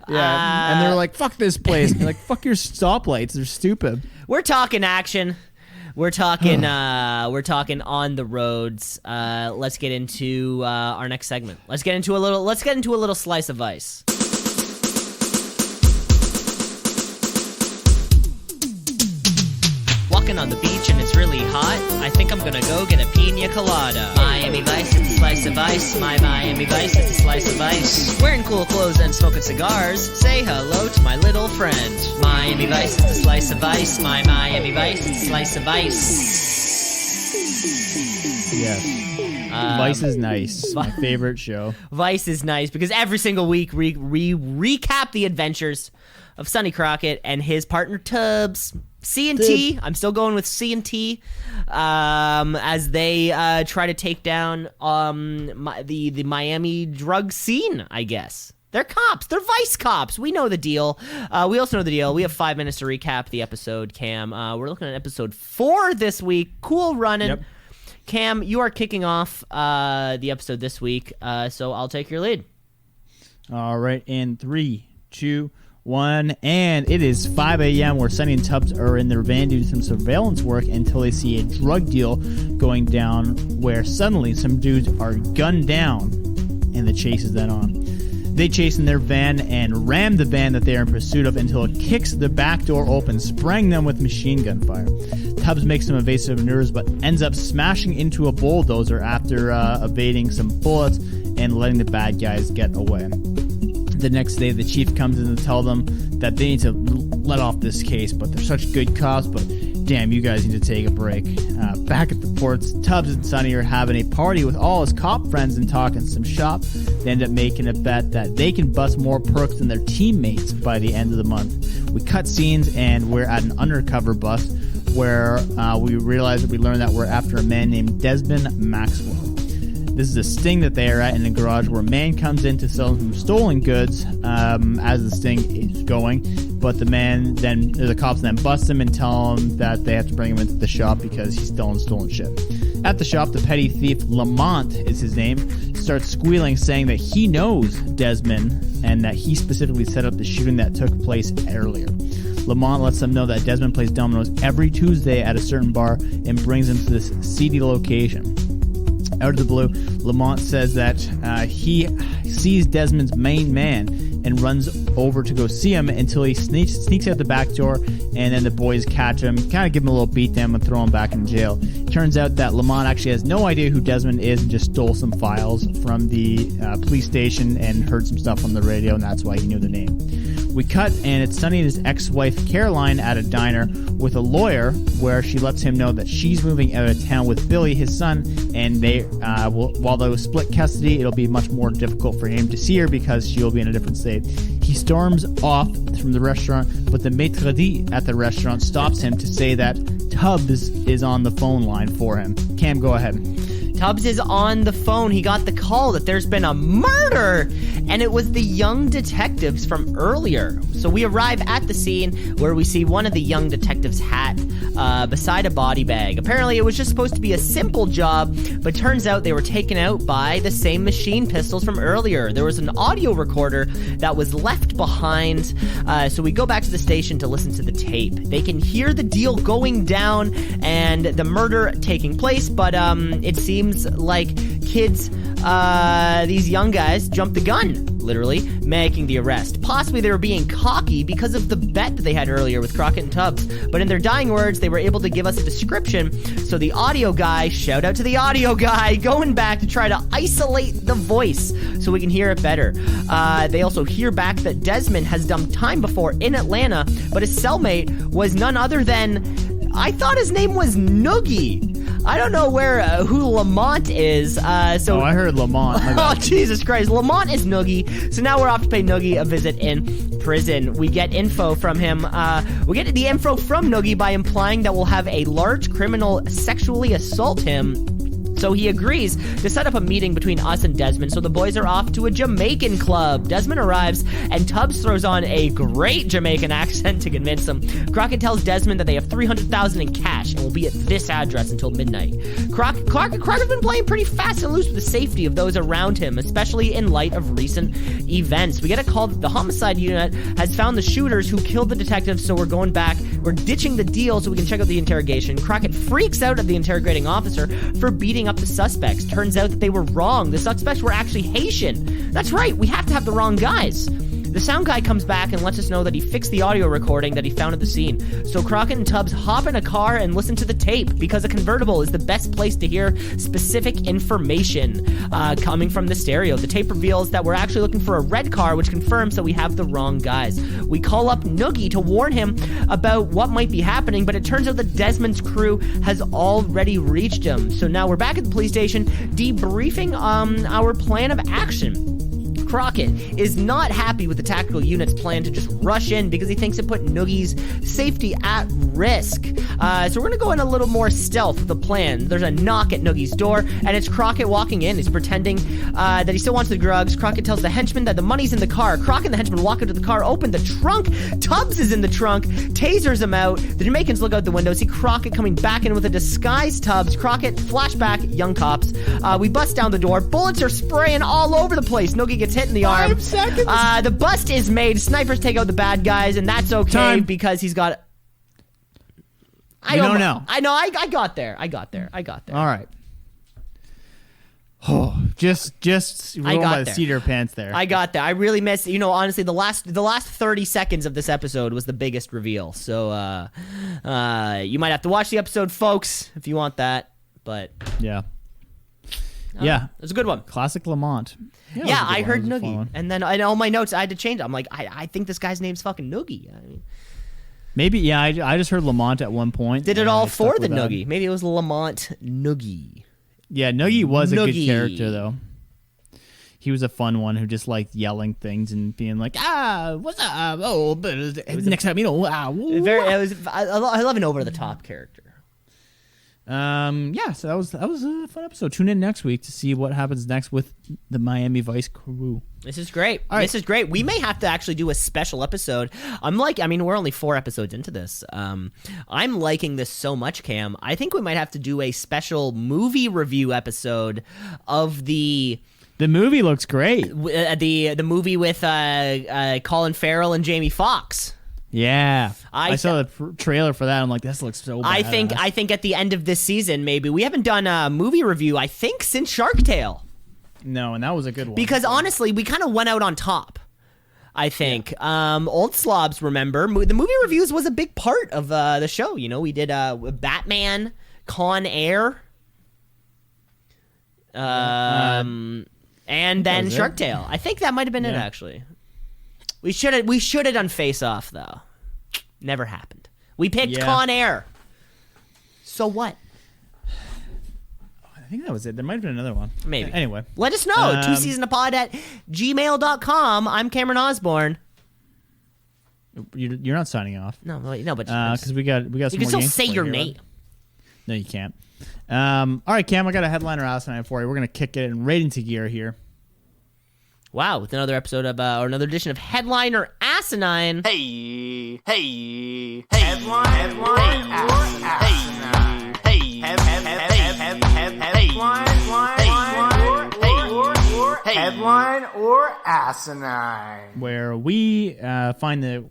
Yeah, and they're like, "Fuck this place." They're like, "Fuck your stoplights. They're stupid." We're talking action. We're talking. We're talking on the roads. Let's get into our next segment. Let's get into a little slice of ice. walking on the beach and it's really hot. I think I'm gonna go get a pina colada. Miami Vice is a slice of ice. My Miami Vice is a slice of ice. Wearing cool clothes and smoking cigars. Say hello to my little friend. Miami Vice is a slice of ice. My Miami Vice is a slice of ice. Yes. Vice is nice. My favorite show. Vice is nice because every single week we recap the adventures of Sonny Crockett and his partner Tubbs. C&T. I'm still going with C&T as they try to take down the Miami drug scene, I guess. They're cops. They're Vice cops. We know the deal. We also know the deal. We have 5 minutes to recap the episode, Cam. We're looking at episode 4 this week. Cool running. Yep. Cam, you are kicking off the episode this week, so I'll take your lead. All right, in 3, 2, 1, and it is 5 a.m. where Sonny and Tubbs are in their van doing some surveillance work until they see a drug deal going down where suddenly some dudes are gunned down, and the chase is then on. They chase in their van and ram the van that they are in pursuit of until it kicks the back door open, spraying them with machine gun fire. Tubbs makes some evasive maneuvers, but ends up smashing into a bulldozer after evading some bullets and letting the bad guys get away. The next day, the chief comes in to tell them that they need to let off this case, but they're such good cops, but damn, you guys need to take a break. Back at the ports, Tubbs and Sonny are having a party with all his cop friends and talking some shop. They end up making a bet that they can bust more perks than their teammates by the end of the month. We cut scenes and we're at an undercover bust where we realize that we learn that we're after a man named Desmond Maxwell. This is a sting that they are at in a garage where a man comes in to sell some stolen goods as the sting is going, but the cops then bust him and tell him that they have to bring him into the shop because he's stealing stolen shit. At the shop, the petty thief, Lamont is his name, starts squealing, saying that he knows Desmond and that he specifically set up the shooting that took place earlier. Lamont lets them know that Desmond plays dominoes every Tuesday at a certain bar and brings them to this seedy location. Out of the blue, Lamont says that he sees Desmond's main man and runs over to go see him until he sneaks out the back door, and then the boys catch him, kind of give him a little beat down and throw him back in jail. Turns out that Lamont actually has no idea who Desmond is and just stole some files from the police station and heard some stuff on the radio, and that's why he knew the name. We cut, and it's Sonny and his ex-wife Caroline at a diner with a lawyer where she lets him know that she's moving out of town with Billy, his son, and they while they will split custody, it'll be much more difficult for him to see her because she'll be in a different state. He storms off from the restaurant, but the maitre d' at the restaurant stops him to say that Tubbs is on the phone line for him. Cam, go ahead. Tubbs is on the phone. He got the call that there's been a murder, and it was the young detectives from earlier. So we arrive at the scene where we see one of the young detectives' hat beside a body bag. Apparently, it was just supposed to be a simple job, but turns out they were taken out by the same machine pistols from earlier. There was an audio recorder that was left behind, so we go back to the station to listen to the tape. They can hear the deal going down and the murder taking place, but it seems like kids, these young guys jumped the gun, literally, making the arrest. Possibly they were being cocky because of the bet that they had earlier with Crockett and Tubbs, but in their dying words, they were able to give us a description, so the audio guy, shout out to the audio guy, going back to try to isolate the voice so we can hear it better. They also hear back that Desmond has done time before in Atlanta, but his cellmate was none other than, I thought his name was Noogie. I don't know who Lamont is. I heard Lamont. Oh, Jesus Christ. Lamont is Noogie. So now we're off to pay Noogie a visit in prison. We get info from him. We get the info from Noogie by implying that we'll have a large criminal sexually assault him. So he agrees to set up a meeting between us and Desmond, so the boys are off to a Jamaican club. Desmond arrives, and Tubbs throws on a great Jamaican accent to convince him. Crockett tells Desmond that they have $300,000 in cash and will be at this address until midnight. Crockett's been playing pretty fast and loose with the safety of those around him, especially in light of recent events. We get a call that the homicide unit has found the shooters who killed the detectives, so we're going back. We're ditching the deal so we can check out the interrogation. Crockett freaks out at the interrogating officer for beating up the suspects. Turns out that they were wrong. The suspects were actually Haitian. That's right, we have to have the wrong guys. The sound guy comes back and lets us know that he fixed the audio recording that he found at the scene. So Crockett and Tubbs hop in a car and listen to the tape because a convertible is the best place to hear specific information coming from the stereo. The tape reveals that we're actually looking for a red car, which confirms that we have the wrong guys. We call up Noogie to warn him about what might be happening, but it turns out that Desmond's crew has already reached him. So now we're back at the police station debriefing our plan of action. Crockett is not happy with the tactical unit's plan to just rush in because he thinks it put Noogie's safety at risk. So we're going to go in a little more stealth with the plan. There's a knock at Noogie's door, and it's Crockett walking in. He's pretending that he still wants the drugs. Crockett tells the henchman that the money's in the car. Crockett and the henchman walk into the car, open the trunk. Tubbs is in the trunk, tasers him out. The Jamaicans look out the window, see Crockett coming back in with a disguised Tubbs. Crockett, flashback, young cops. We bust down the door. Bullets are spraying all over the place. Noogie gets hit in the arm. 5 seconds. The bust is made. Snipers take out the bad guys, and that's okay Time. because he's got. We don't know. I know. I got there. I got there. All right. Oh, just roll got by the there. seat of your pants there. I got there. I really missed. Honestly, the last 30 seconds of this episode was the biggest reveal. So, you might have to watch the episode, folks, if you want that. But yeah. Yeah. it was a good one. Classic Lamont. Yeah, it was a good I one. heard It was a fun Noogie, one. and then in all my notes I had to change it. I'm like, I think this guy's name's fucking Noogie. I mean, Maybe, yeah, I just heard Lamont at one point. did it and all I stuck for the with that. Noogie? Maybe it was Lamont Noogie. Yeah, Noogie was a good Noogie. character, though. He was a fun one who just liked yelling things and being like, what's up? Oh, but next time, woo." I love an over the top character. Yeah, so that was a fun episode. Tune in next week to see what happens next with the Miami Vice crew. This is great. All right. This is great. We may have to actually do a special episode. We're only 4 episodes into this. I'm liking this so much, Cam. I think we might have to do a special movie review episode of the movie looks great. the movie with Colin Farrell and Jamie Foxx. Yeah, I I saw the trailer for that. I'm like, this looks so bad. I think at the end of this season, maybe we haven't done a movie review. I think since Shark Tale. No, and that was a good one. Because honestly, we kind of went out on top. I think old slobs remember the movie reviews was a big part of the show. We did Batman, Con Air, and then was it. Shark Tale. I think that might have been it. Yeah. Actually, we should have done Face Off though. Never happened. We picked Yeah. Con Air. So what? I think that was it. There might have been another one. Maybe. Anyway, Let us know. twoceesinapod at gmail.com. I'm Cameron Osborne. you're not signing off No, but because we got some you can more still games say to play your here, name. bud. No, you can't. All right, Cam, I got a headliner Asinine for you. We're gonna kick it right into gear here. Wow, with another episode of or another edition of Headliner Asinine. Hey, headline, Headline or asinine. Where we find the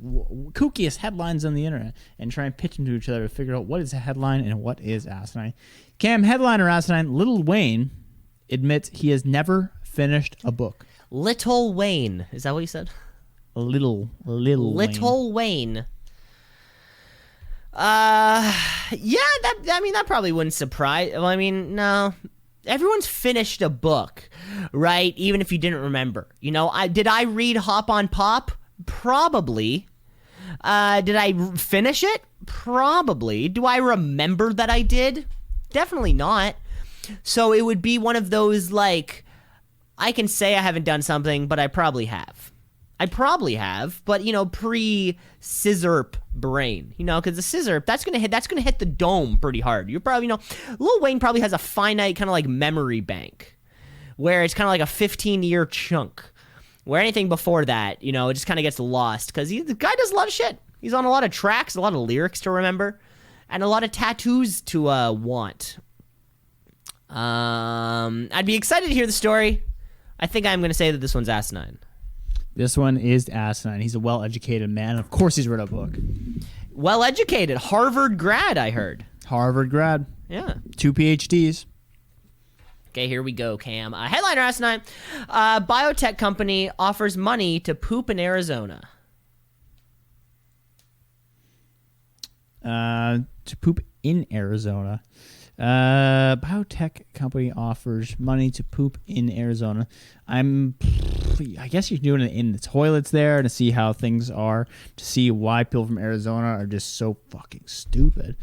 kookiest headlines on the internet and try and pitch them to each other to figure out what is a headline and what is asinine. Cam, headline or asinine, Lil Wayne admits he has never finished a book. Little Wayne. Is that what you said? Little Wayne. Little Wayne. Yeah, that probably wouldn't surprise. Well, no. Everyone's finished a book, right? Even if you didn't remember. Did I read Hop on Pop? Probably. Did I finish it? Probably. Do I remember that I did? Definitely not. So it would be one of those, like, I can say I haven't done something, but I probably have. But pre-scissorp brain, because the scissorp that's gonna hit the dome pretty hard. You're probably, Lil Wayne probably has a finite kind of like memory bank, where it's kind of like a 15-year chunk, where anything before that, it just kind of gets lost because the guy does a lot of shit. He's on a lot of tracks, a lot of lyrics to remember, and a lot of tattoos to want. I'd be excited to hear the story. I think I'm gonna say that this one's asinine. This one is asinine. He's a well-educated man. Of course he's read a book. Well-educated. Harvard grad, I heard. Harvard grad. Yeah. 2 PhDs. Okay, here we go, Cam. Headliner Asinine. Biotech company offers money to poop in Arizona. To poop in Arizona. Biotech company offers money to poop in Arizona. I guess you're doing it in the toilets there to see how things are, to see why people from Arizona are just so fucking stupid.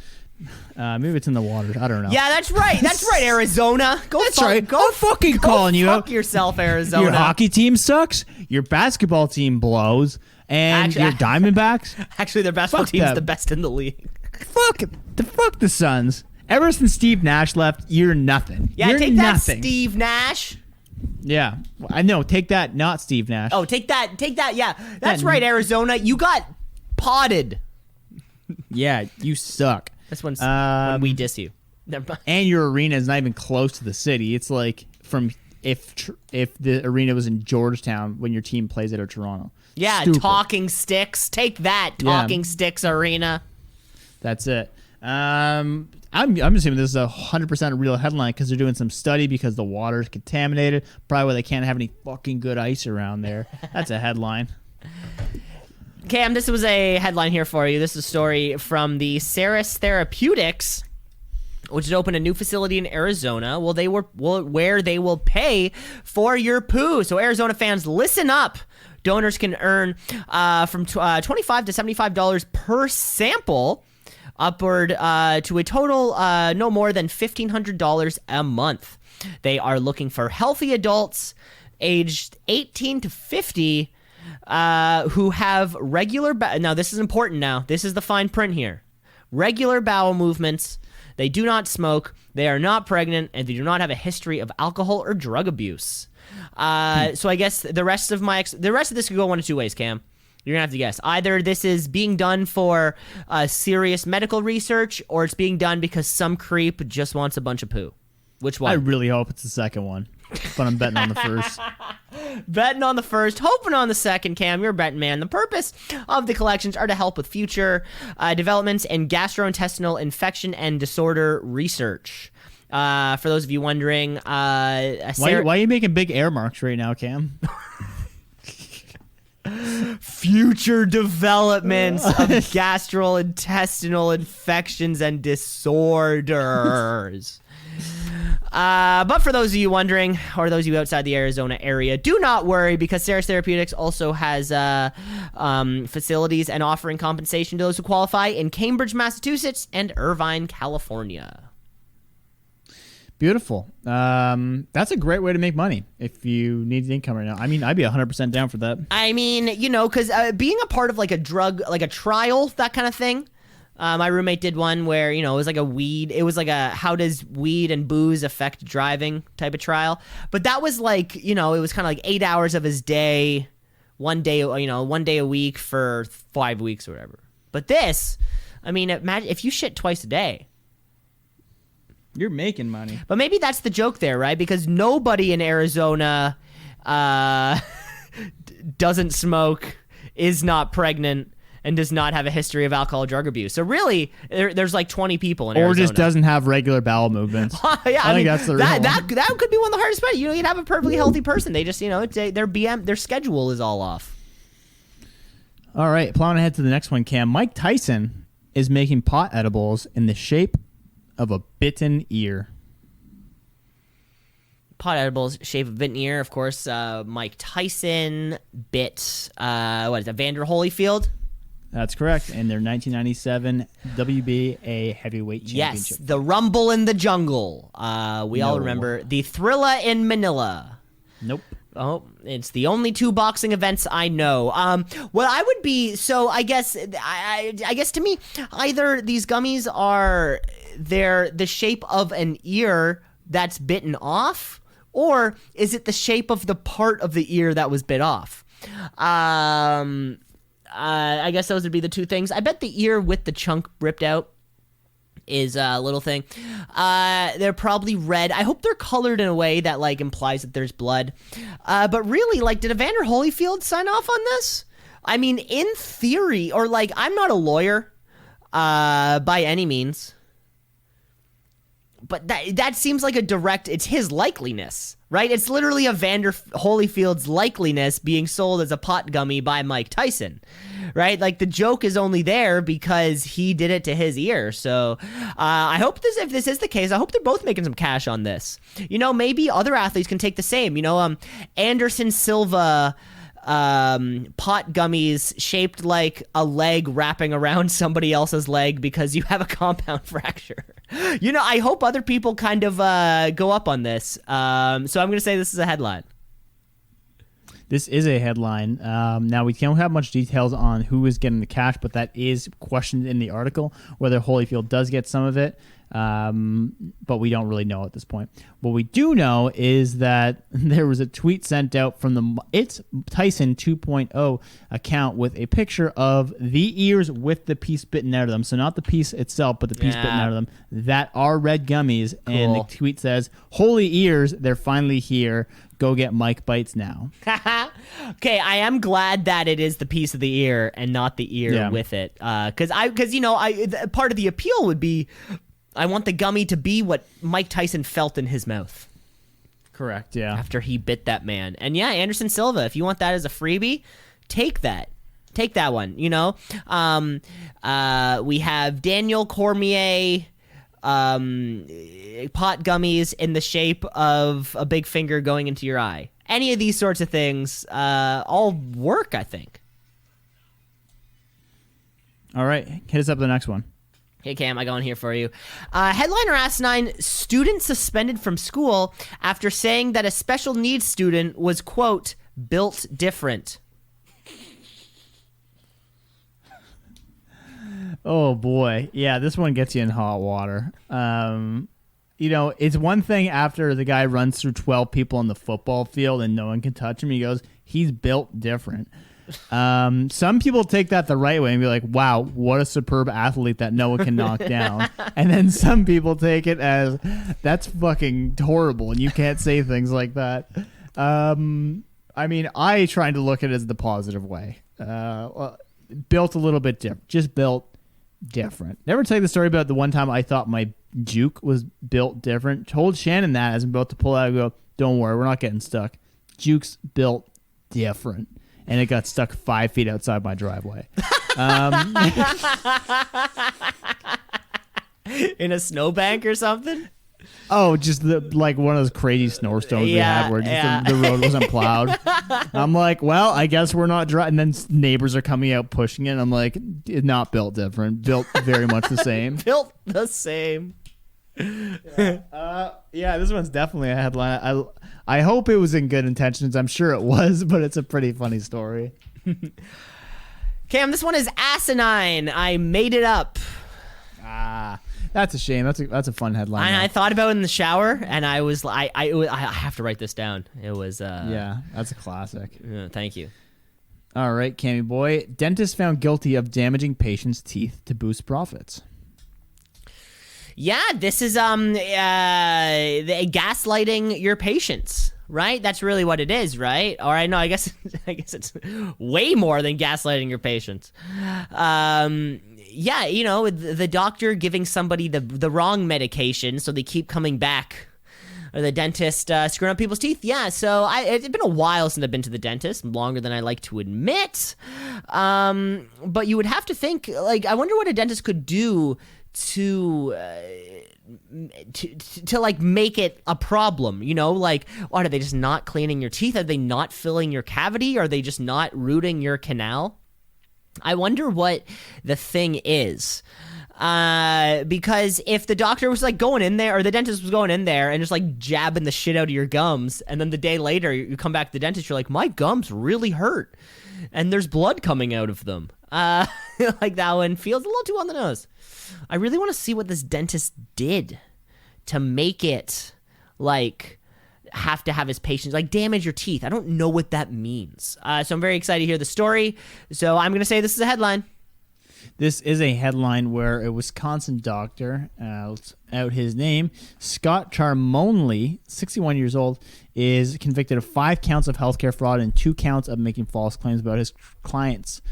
Maybe it's in the waters. I don't know. Yeah, that's right. That's right, Arizona. That's right. I'm fucking calling you out. Fuck yourself, Arizona. Your hockey team sucks. Your basketball team blows. And your Diamondbacks. Actually, their basketball Fuck team's them. the best in the league. Fuck the Suns. Ever since Steve Nash left, you're nothing. Yeah, you're take nothing. that, Steve Nash. Yeah, I know. Take that, not Steve Nash. Oh, take that. Yeah, that's right, Arizona. You got potted. Yeah, you suck. That's when we diss you. Never mind. And your arena is not even close to the city. It's like from if the arena was in Georgetown when your team plays it, or Toronto. Yeah, Stupid. Talking Sticks. Take that, Talking Sticks Arena. That's it. I'm assuming this is 100% a real headline because they're doing some study because the water is contaminated. Probably why they can't have any fucking good ice around there. That's a headline. Cam, this was a headline here for you. This is a story from the Ceres Therapeutics, which has opened a new facility in Arizona. Where they will pay for your poo. So Arizona fans, listen up. Donors can earn from $25 to $75 per sample, upward to a total no more than $1,500 a month. They are looking for healthy adults aged 18 to 50 who have regular now this is important now. This is the fine print here. Regular bowel movements. They do not smoke. They are not pregnant, and they do not have a history of alcohol or drug abuse. So I guess the rest of this could go one of two ways, Cam. You're gonna have to guess. Either this is being done for serious medical research, or it's being done because some creep just wants a bunch of poo. Which one? I really hope it's the second one, but I'm betting on the first. Betting on the first, hoping on the second, Cam. You're a betting man. The purpose of the collections are to help with future developments in gastrointestinal infection and disorder research. For those of you wondering, Why are you making big air marks right now, Cam? future developments of gastrointestinal infections and disorders. But for those of you wondering, or those of you outside the Arizona area, do not worry, because Ceres Therapeutics also has facilities and offering compensation to those who qualify in Cambridge, Massachusetts, and Irvine, California. Beautiful. That's a great way to make money if you need the income right now. I mean, I'd be 100% down for that. I mean, because being a part of like a drug, like a trial, that kind of thing. My roommate did one where, it was like it was like a how does weed and booze affect driving type of trial. But that was like, it was kind of like 8 hours of his day, one day a week for 5 weeks or whatever. But this, I mean, imagine if you shit twice a day. You're making money. But maybe that's the joke there, right? Because nobody in Arizona doesn't smoke, is not pregnant, and does not have a history of alcohol or drug abuse. So really, there's like 20 people in Arizona. Or just doesn't have regular bowel movements. Yeah, I mean, think that's the real one. that could be one of the hardest parts. You'd have a perfectly healthy person. They just, their schedule is all off. All right, plowing ahead to the next one, Cam. Mike Tyson is making pot edibles in the shape of a bitten ear. Pot edibles, shape of bitten ear. Of course, Mike Tyson bit, Evander Holyfield? That's correct. In their 1997 WBA heavyweight championship. Yes, the Rumble in the Jungle. We all remember the Thrilla in Manila. Nope. Oh, it's the only two boxing events I know. Well, I would be, so I guess, I guess to me, either these gummies are, they're the shape of an ear that's bitten off, or is it the shape of the part of the ear that was bit off? I guess those would be the two things. I bet the ear with the chunk ripped out is a little thing. They're probably red. I hope they're colored in a way that like implies that there's blood. But really, like, did Evander Holyfield sign off on this? I mean, in theory, or like, I'm not a lawyer by any means, But that seems like a direct, it's his likeliness, right? It's literally a Vander Holyfield's likeliness being sold as a pot gummy by Mike Tyson, right? Like the joke is only there because he did it to his ear. So I hope if this is the case, I hope they're both making some cash on this. You know, maybe other athletes can take the same. You know, Anderson Silva pot gummies shaped like a leg wrapping around somebody else's leg because you have a compound fracture. You know, I hope other people kind of go up on this. So I'm going to say this is a headline. This is a headline. Now, we don't have much details on who is getting the cash, but that is questioned in the article, whether Holyfield does get some of it. But we don't really know at this point. What we do know is that there was a tweet sent out from the It's Tyson 2.0 account with a picture of the ears with the piece bitten out of them. So not the piece itself, but the piece bitten out of them that are red gummies. Cool. And the tweet says, "Holy ears, they're finally here. Go get Mike Bites now." Okay, I am glad that it is the piece of the ear and not the ear with it. Because you know, part of the appeal would be, I want the gummy to be what Mike Tyson felt in his mouth. Correct, yeah. After he bit that man. And yeah, Anderson Silva, if you want that as a freebie, take that. Take that one, you know? We have Daniel Cormier pot gummies in the shape of a big finger going into your eye. Any of these sorts of things all work, I think. All right, hit us up with the next one. Hey, Cam, I got one here for you. Headliner Asinine, student suspended from school after saying that a special needs student was, quote, built different. Oh, boy. Yeah, this one gets you in hot water. You know, it's one thing after the guy runs through 12 people on the football field and no one can touch him. He goes, he's built different. Some people take that the right way and be like, wow, what a superb athlete that no one can knock down. And then some people take it as, that's fucking horrible and you can't say things like that. I mean, I try to look at it as the positive way. Built a little bit different. Just built different. Never tell you the story about the one time I thought my juke was built different. Told Shannon that as I'm about to pull out and go, don't worry, we're not getting stuck. Juke's built different. And it got stuck 5 feet outside my driveway. In a snowbank or something? Oh, just like one of those crazy snowstorms we had where just the road wasn't plowed. I'm like, well, I guess we're not driving. And then neighbors are coming out pushing it. I'm like, not built different. Built very much the same. Built the same. Yeah, this one's definitely a headline. I hope it was in good intentions. I'm sure it was, but it's a pretty funny story. Cam, this one is asinine. I made it up. That's a shame. That's a fun headline. I thought about it in the shower, and I was I have to write this down. It was yeah, that's a classic. Thank you. All right, Cammy boy. Dentist found guilty of damaging patient's teeth to boost profits. Yeah, this is gaslighting your patients, right? That's really what it is, right? Or I know, I guess it's way more than gaslighting your patients. Yeah, you know, the doctor giving somebody the wrong medication, so they keep coming back. Or the dentist screwing up people's teeth. Yeah, so it's been a while since I've been to the dentist, longer than I like to admit. But you would have to think, like, I wonder what a dentist could do to like make it a problem, you know, like, what, are they just not cleaning your teeth? Are they not filling your cavity? Are they just not rooting your canal? I wonder what the thing is. Because if the doctor was like going in there, or the dentist was going in there and just like jabbing the shit out of your gums, and then the day later you come back to the dentist, you're like, my gums really hurt and there's blood coming out of them. Like, that one feels a little too on the nose. I really want to see what this dentist did to make it like have to have his patients like damage your teeth. I don't know what that means. So I'm very excited to hear the story. So I'm going to say this is a headline. This is a headline where a Wisconsin doctor, out his name, Scott Charmonley, 61 years old, is convicted of 5 counts of healthcare fraud and 2 counts of making false claims about his clients.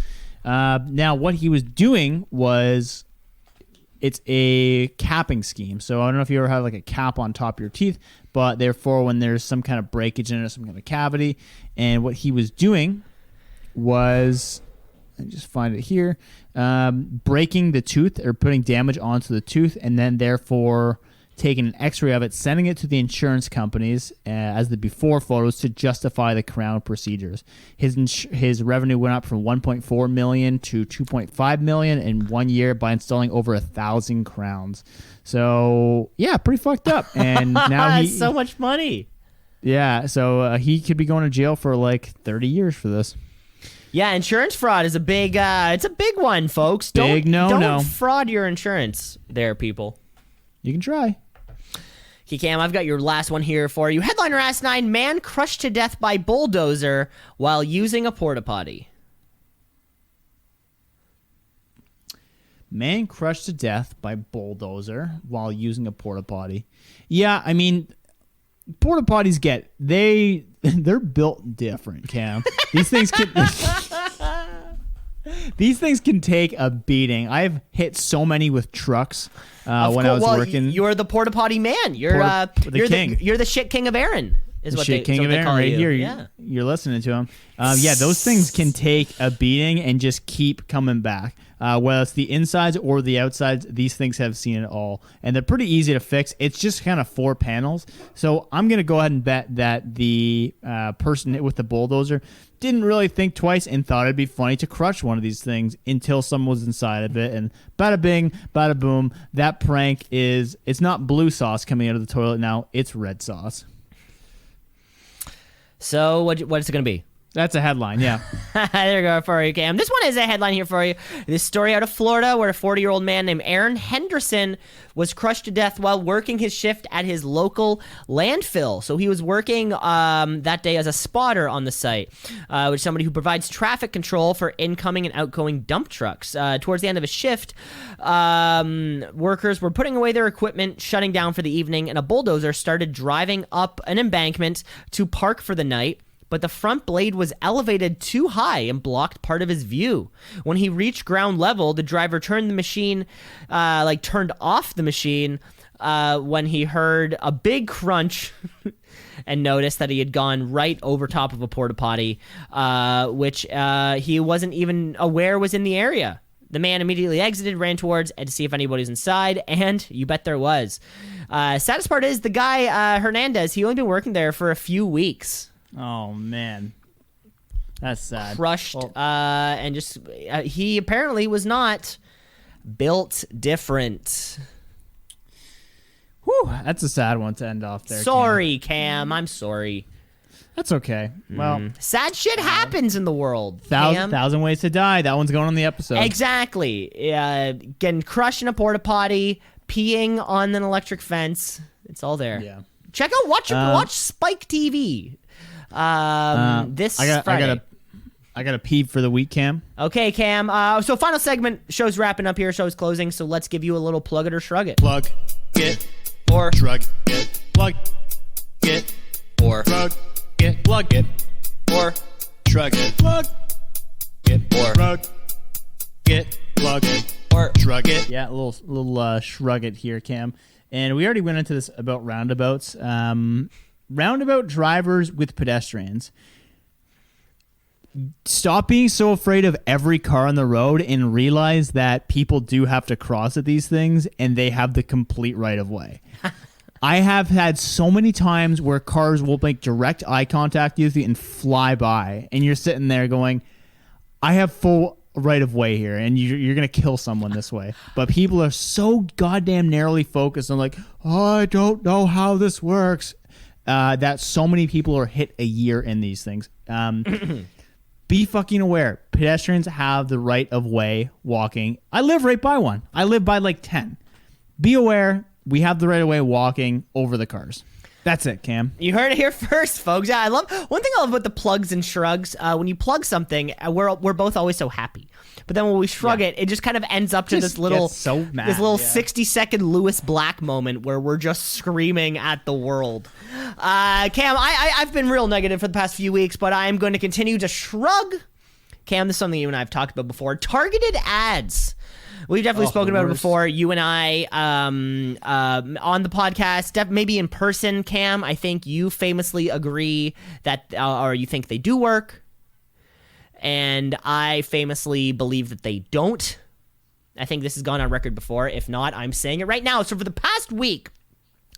Now, what he was doing was it's a capping scheme. So I don't know if you ever have like a cap on top of your teeth, but therefore when there's some kind of breakage in it, some kind of cavity, and what he was doing was, let me just find it here, breaking the tooth or putting damage onto the tooth, and then therefore taking an x-ray of it, sending it to the insurance companies as the before photos to justify the crown procedures. His revenue went up from 1.4 million to 2.5 million in 1 year by installing over 1,000 crowns. So yeah, pretty fucked up. And now he so much money. Yeah, so he could be going to jail for like 30 years for this. Yeah, insurance fraud is a big it's a big one, folks. Don't fraud your insurance there, people. You can try. Okay, Cam, I've got your last one here for you. Headliner Asinine, man crushed to death by bulldozer while using a porta potty. Man crushed to death by bulldozer while using a porta potty. Yeah, I mean, porta potties they're built different, Cam. These things can take a beating. I've hit so many with trucks when I was working. You're the porta potty man. You're the king. You're the shit king of Aaron. Is what shit king of they Aaron call right you. here. Yeah. You're listening to him. Yeah, those things can take a beating and just keep coming back. Whether it's the insides or the outsides, these things have seen it all. And they're pretty easy to fix. It's just kind of 4 panels. So I'm going to go ahead and bet that the person with the bulldozer didn't really think twice and thought it'd be funny to crush one of these things until someone was inside of it. And bada bing, bada boom, that prank it's not blue sauce coming out of the toilet now, it's red sauce. So what is it going to be? That's a headline, yeah. There you go for you, Cam. This one is a headline here for you. This story out of Florida where a 40-year-old man named Aaron Henderson was crushed to death while working his shift at his local landfill. So he was working that day as a spotter on the site, which is somebody who provides traffic control for incoming and outgoing dump trucks. Towards the end of his shift, workers were putting away their equipment, shutting down for the evening, and a bulldozer started driving up an embankment to park for the night. But the front blade was elevated too high and blocked part of his view. When he reached ground level, the driver turned off the machine when he heard a big crunch and noticed that he had gone right over top of a porta potty, which he wasn't even aware was in the area. The man immediately exited, ran towards to see if anybody was inside, and you bet there was. Saddest part is the guy, Hernandez, he only been working there for a few weeks. Oh, man. That's sad. Crushed, and just he apparently was not built different. Whew, that's a sad one to end off there. Sorry, Cam. I'm sorry. That's okay. Well, sad shit happens in the world. Thousand ways to die. That one's going on the episode. Exactly. Getting crushed in a porta potty, peeing on an electric fence. It's all there. Yeah. Check out watch Spike TV. This Friday. I got a pee for the week, Cam. Okay, Cam. So final segment. Show's wrapping up here. Show's closing. So let's give you a little plug it or shrug it. Plug it Or shrug it. Plug it or shrug it. Plug it or shrug it. Plug it or shrug it. Plug it or shrug it. Yeah, a little shrug it here, Cam. And we already went into this about roundabouts. Roundabout drivers with pedestrians. Stop being so afraid of every car on the road and realize that people do have to cross at these things and they have the complete right of way. I have had so many times where cars will make direct eye contact with you and fly by, and you're sitting there going, I have full right of way here, and you're going to kill someone this way. But people are so goddamn narrowly focused on like, oh, I don't know how this works. That so many people are hit a year in these things. Be fucking aware. Pedestrians have the right of way walking. I live right by one. I live by like 10. Be aware. We have the right of way walking over the cars. That's it, Cam. You heard it here first, folks. Yeah, one thing I love about the plugs and shrugs. When you plug something, we're both always so happy. But then when we shrug it, it just kind of ends up to this little 60-second Lewis Black moment where we're just screaming at the world. Cam, I've been real negative for the past few weeks, but I'm going to continue to shrug. Cam, this is something you and I have talked about before. Targeted ads. We've definitely spoken about it worst. before. You and I, on the podcast, maybe in person, Cam. I think you famously agree that, or you think they do work, and I famously believe that they don't. I think this has gone on record before. If not, I'm saying it right now. So for the past week,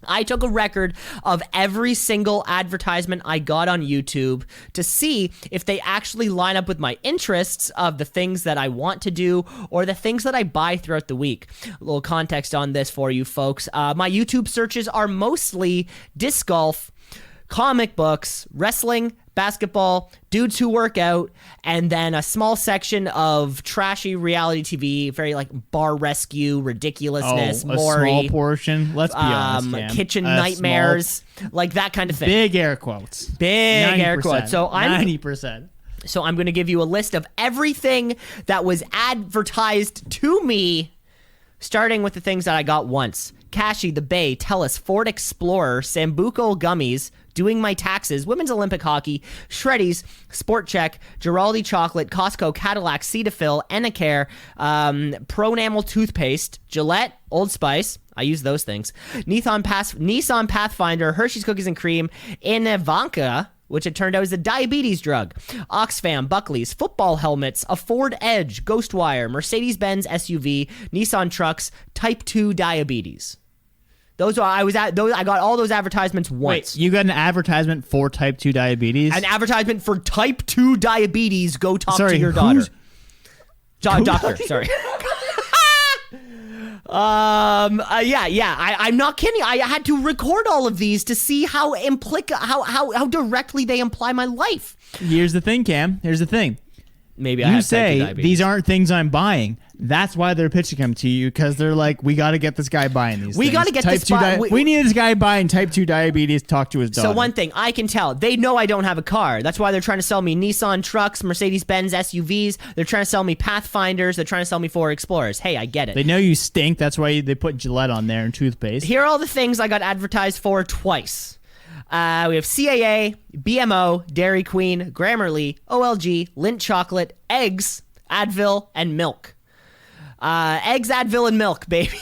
I took a record of every single advertisement I got on YouTube to see if they actually line up with my interests of the things that I want to do or the things that I buy throughout the week. A little context on this for you folks. My YouTube searches are mostly disc golf, comic books, wrestling, basketball, dudes who work out, and then a small section of trashy reality TV, very like bar rescue, ridiculousness, a Maury, small portion. Let's be honest, Cam. kitchen A nightmares, like that kind of small, thing. big air quotes. Big air quotes. So I'm 90%. So I'm going to give you a list of everything that was advertised to me, starting with the things that I got once. Kashi, the Bay, Tellus, Ford Explorer, Sambuco Gummies, Doing My Taxes, Women's Olympic Hockey, Shreddies, Sport Check, Giraldi Chocolate, Costco, Cadillac, Cetaphil, Enacare, Pronamel Toothpaste, Gillette, Old Spice, I use those things, Nissan Pathfinder, Hershey's Cookies and Cream, Ivanka, which it turned out is a diabetes drug, Oxfam, Buckley's, football helmets, a Ford Edge, Ghostwire, Mercedes-Benz SUV, Nissan trucks, Type 2 diabetes. I got all those advertisements once. Wait, you got an advertisement for type 2 diabetes? An advertisement for Type 2 diabetes. Go talk to your daughter. Doctor, sorry. I'm not kidding. I had to record all of these to see how directly they imply my life. Here's the thing, Cam. Here's the thing. Maybe I You have type 2 say diabetes. these aren't things I'm buying. That's why they're pitching them to you, because they're like, we got to get this guy buying these. We things. gotta get type this 2 buy- we need this guy buying type 2 diabetes. Talk to his daughter. So one thing I can tell, they know I don't have a car. That's why they're trying to sell me Nissan trucks, Mercedes-Benz SUVs. They're trying to sell me Pathfinders. They're trying to sell me Ford Explorers. Hey, I get it. They know you stink. That's why they put Gillette on there and toothpaste. Here are all the things I got advertised for twice. We have CAA, BMO, Dairy Queen, Grammarly, OLG, Lindt Chocolate, eggs, Advil, and milk. Eggs, Advil, and milk, baby.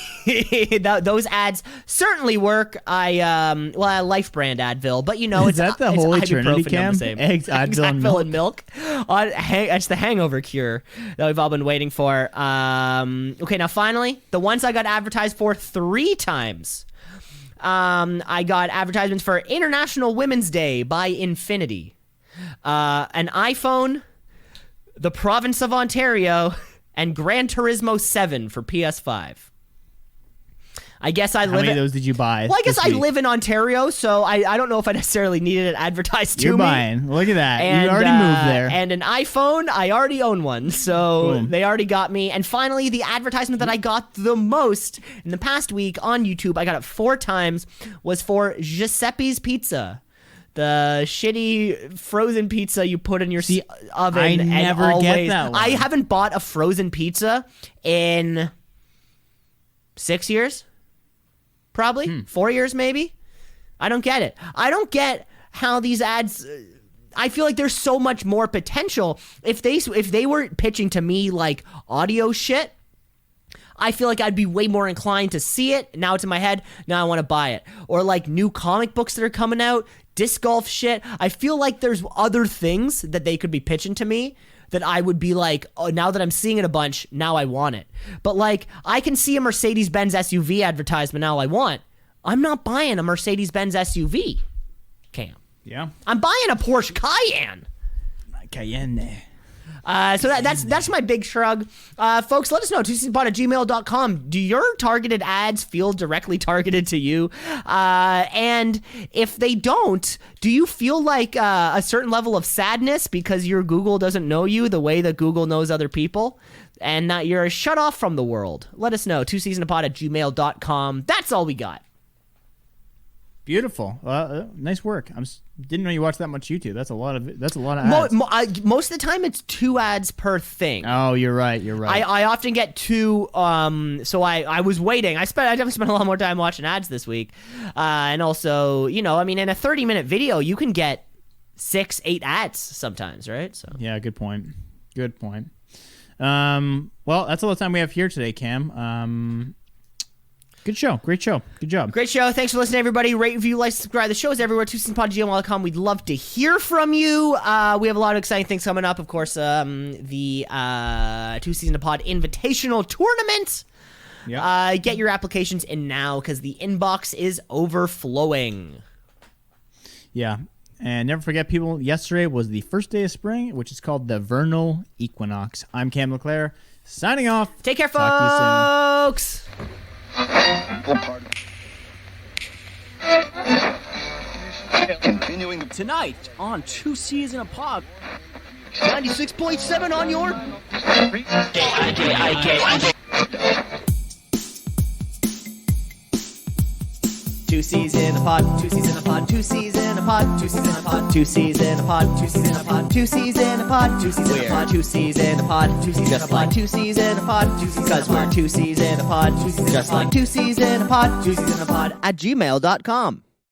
Those ads certainly work. Life brand Advil, but you know, Is that the Holy Trinity, Cam? Eggs, Advil, and and milk. It's the hangover cure that we've all been waiting for. Okay, now finally, the ones I got advertised for 3 times. I got advertisements for International Women's Day by Infinity, an iPhone, the province of Ontario, and Gran Turismo 7 for PS5. I guess I How live many of in, those did you buy? well, I guess this I week? live in Ontario, so I don't know if I necessarily needed it advertised to You're me. buying. Look at that. And, you already moved there. And an iPhone, I already own one, so Boom. they already got me. And finally, the advertisement that I got the most in the past week on YouTube, I got it 4 times, was for Giuseppe's Pizza. The shitty frozen pizza you put in your oven. I and never get always, that one. I haven't bought a frozen pizza in 6 years. Probably 4 years, maybe. I don't get it. I don't get how these ads. I feel like there's so much more potential if they were pitching to me like audio shit. I feel like I'd be way more inclined to see it. Now it's in my head. Now I want to buy it. Or like new comic books that are coming out, disc golf shit. I feel like there's other things that they could be pitching to me that I would be like, oh, now that I'm seeing it a bunch, now I want it. But like, I can see a Mercedes-Benz SUV advertisement now I want. I'm not buying a Mercedes-Benz SUV, Cam. Yeah. I'm buying a Porsche Cayenne. Cayenne. So that's my big shrug. Folks, let us know, twoceesinapod@gmail.com. Do your targeted ads feel directly targeted to you? And if they don't, do you feel like a certain level of sadness because your Google doesn't know you the way that Google knows other people? And you're shut off from the world? Let us know, twoceesinapod@gmail.com. That's all we got. Beautiful. Nice work. Didn't know you watched that much YouTube. That's a lot of ads. Most of the time, it's 2 ads per thing. Oh, you're right. I often get 2. So I was waiting. I definitely spent a lot more time watching ads this week, and also, in a 30-minute video, you can get 6-8 ads sometimes, right? So Yeah, good point. Well, that's all the time we have here today, Cam. Good show. Great show. Good job. Great show. Thanks for listening, everybody. Rate, review, like, subscribe. The show is everywhere. twoceesinapod@gmail.com. We'd love to hear from you. We have a lot of exciting things coming up. Of course, the Two Cees in a Pod Invitational Tournament. Yep. Get your applications in now because the inbox is overflowing. Yeah. And never forget, people, yesterday was the first day of spring, which is called the vernal equinox. I'm Cam LeClaire, signing off. Take care, Talk to you folks. soon. Continuing Tonight on Two Cees in a Pod. 96.7 on your... Two Cees in a pod, two Cees in a pod, two Cees in a pod, two Cees in a pod, two Cees in a pod, two Cees in a pod, two Cees in a pod, two Cees in a pod, two Cees in a pod, two Cees in a pod, two Cees in a pod, because we're two Cees in a pod, just like two Cees in a pod, two Cees in a pod at gmail.com.